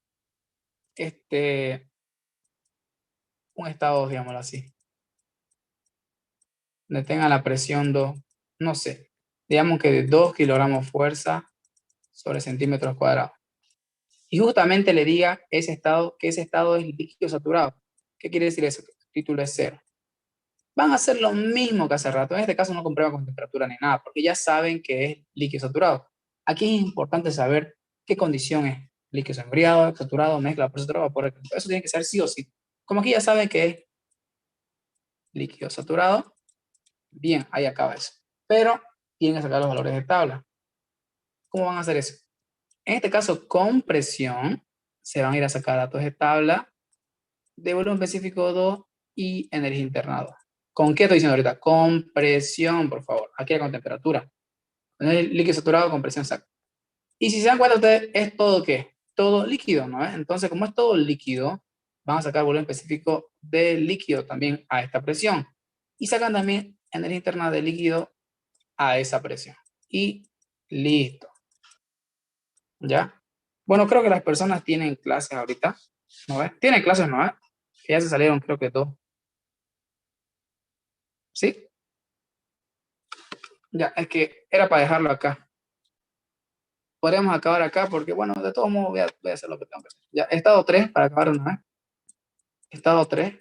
un estado, digámoslo así, donde tenga la presión 2, no sé, digamos que de 2 kilogramos fuerza sobre centímetros cuadrados. Y justamente le diga ese estado, que ese estado es líquido saturado. ¿Qué quiere decir eso? Que el título es 0. Van a hacer lo mismo que hace rato. En este caso no comprueban con temperatura ni nada, porque ya saben que es líquido saturado. Aquí es importante saber qué condición es. Líquido enfriado, saturado, mezcla, por saturado, vapor. Eso tiene que ser sí o sí. Como aquí ya saben que es líquido saturado, bien, ahí acaba eso. Pero tienen que sacar los valores de tabla. ¿Cómo van a hacer eso? En este caso, con presión, se van a ir a sacar datos de tabla de volumen específico 2 y energía interna 2. ¿Con qué estoy diciendo ahorita? Con presión, por favor. Aquí con temperatura. Líquido saturado con presión exacta. Y si se dan cuenta ustedes, ¿es todo qué? Todo líquido, ¿no? Entonces, como es todo líquido, van a sacar volumen específico de líquido también a esta presión. Y sacan también energía interna de líquido a esa presión. Y listo. ¿Ya? Bueno, creo que las personas tienen clases ahorita, ¿no ves? Tienen clases, ¿no ves? Que ya se salieron, creo que dos. ¿Sí? Ya, es que era para dejarlo acá. Podríamos acabar acá porque, bueno, de todos modos voy a hacer lo que tengo que hacer. Ya, estado 3 para acabar una vez. Estado 3.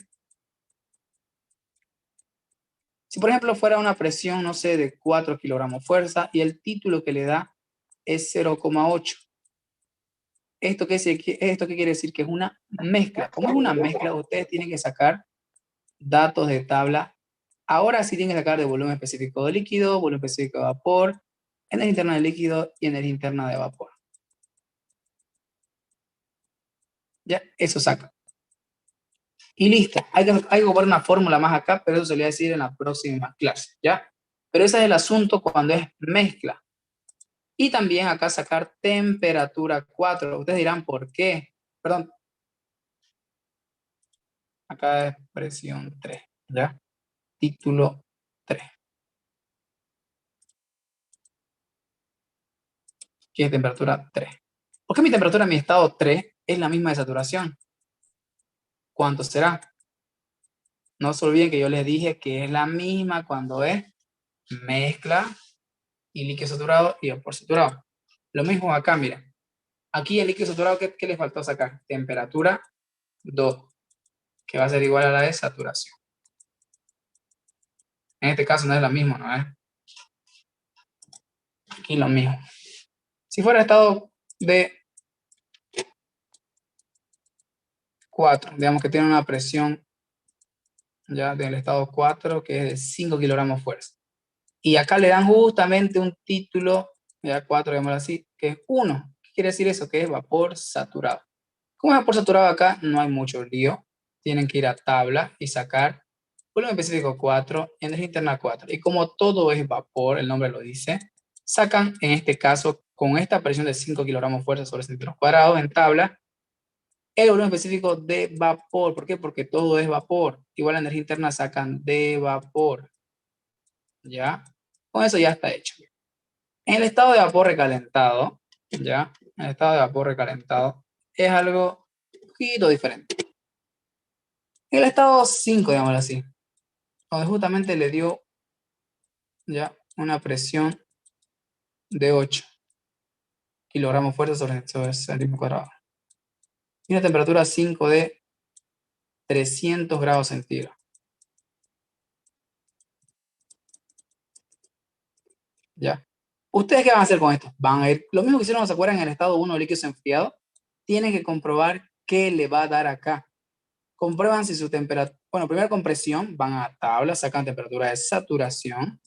Si, por ejemplo, fuera una presión, no sé, de 4 kilogramos fuerza y el título que le da es 0,8. ¿Esto qué quiere decir? Que es una mezcla. Como es una mezcla, ustedes tienen que sacar datos de tabla Ahora sí tienen que sacar de volumen específico de líquido, volumen específico de vapor, energía interna de líquido y energía interna de vapor. Ya, eso saca. Y listo. Hay que ocupar una fórmula más acá, pero eso se le va a decir en la próxima clase, ¿ya? Pero ese es el asunto cuando es mezcla. Y también acá sacar temperatura 4. Ustedes dirán, ¿por qué? Perdón. Acá es presión 3, ¿ya? Título 3. Que es temperatura 3. ¿Por qué mi temperatura en mi estado 3 es la misma de saturación? ¿Cuánto será? No se olviden que yo les dije que es la misma cuando es mezcla y líquido saturado y vapor saturado. Lo mismo acá, miren. Aquí el líquido saturado, ¿qué le faltó sacar? Temperatura 2, que va a ser igual a la de saturación. En este caso no es la misma, ¿no es? Aquí lo mismo. Si fuera estado de 4, digamos que tiene una presión ya del estado 4 que es de 5 kilogramos fuerza. Y acá le dan justamente un título, ya 4, digámoslo así, que es 1. ¿Qué quiere decir eso? Que es vapor saturado. Como es vapor saturado acá, no hay mucho lío. Tienen que ir a tabla y sacar volumen específico 4, energía interna 4. Y como todo es vapor, el nombre lo dice, sacan en este caso con esta presión de 5 kilogramos fuerza sobre centímetros cuadrados en tabla el volumen específico de vapor. ¿Por qué? Porque todo es vapor. Igual la energía interna sacan de vapor. ¿Ya? Con eso ya está hecho. En el estado de vapor recalentado, ¿ya? En el estado de vapor recalentado es algo un poquito diferente. En el estado 5, digámoslo así, donde justamente le dio ya una presión de 8 kilogramos fuerza sobre centímetro cuadrado. Y una temperatura 5 de 300 grados centígrados. ¿Ya? ¿Ustedes qué van a hacer con esto? Van a ir, lo mismo que hicieron, ¿se acuerdan? En el estado 1 de líquidos enfriados, tienen que comprobar qué le va a dar acá. Comprueban si su temperatura, bueno, primero con presión, van a tabla, sacan temperatura de saturación,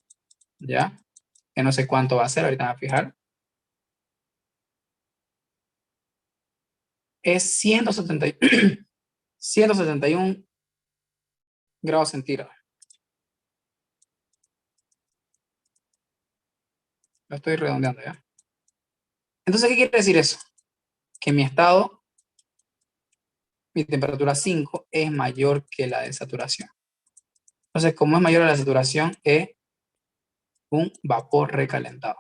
¿ya? Que no sé cuánto va a ser, ahorita van a fijar. Es 171 grados centígrados. Lo estoy redondeando, ¿ya? Entonces, ¿qué quiere decir eso? Que mi estado, mi temperatura 5 es mayor que la de saturación. Entonces, como es mayor a la saturación, es un vapor recalentado.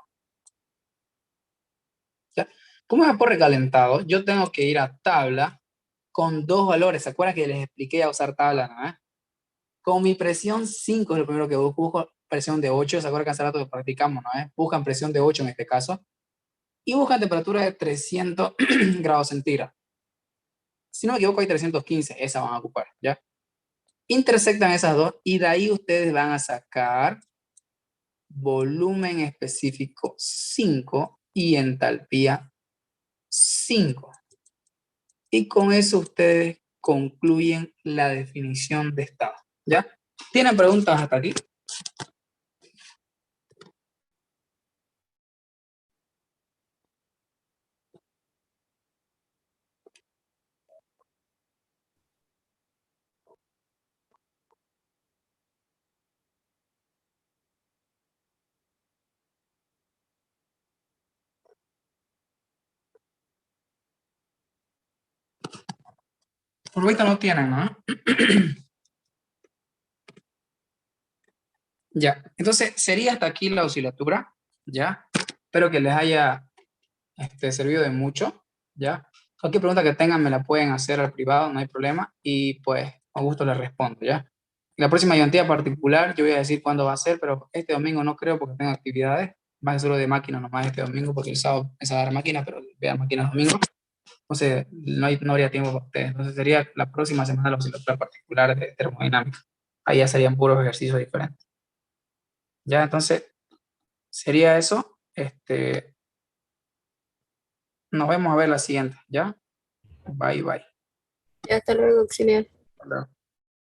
¿Ya? Como es vapor recalentado, yo tengo que ir a tabla con dos valores. ¿Se acuerdan que les expliqué a usar tabla, no? Con mi presión 5 es lo primero que busco, presión de 8. ¿Se acuerdan que hace rato que practicamos, no? Buscan presión de 8 en este caso. Y buscan temperatura de 300 grados centígrados. Si no me equivoco, hay 315, esa van a ocupar, ¿ya? Intersectan esas dos y de ahí ustedes van a sacar volumen específico 5 y entalpía 5. Y con eso ustedes concluyen la definición de estado, ¿ya? ¿Tienen preguntas hasta aquí? Por ahorita no tienen, ¿no? Ya, entonces sería hasta aquí la oscilatura, ¿ya? Espero que les haya servido de mucho, ¿ya? Cualquier pregunta que tengan me la pueden hacer al privado, no hay problema, y pues con gusto les respondo, ¿ya? La próxima ayudantía particular yo voy a decir cuándo va a ser, pero este domingo no creo porque tengo actividades, va a ser solo de máquina nomás este domingo, porque el sábado es a dar máquina, pero vean máquinas domingo, entonces no habría tiempo para ustedes, entonces sería la próxima semana la oscilatura particular de termodinámica, ahí ya serían puros ejercicios diferentes. Ya, entonces sería eso. Nos vemos a ver la siguiente, ¿ya? Bye, bye. Ya, hasta luego, auxiliar. Hasta luego.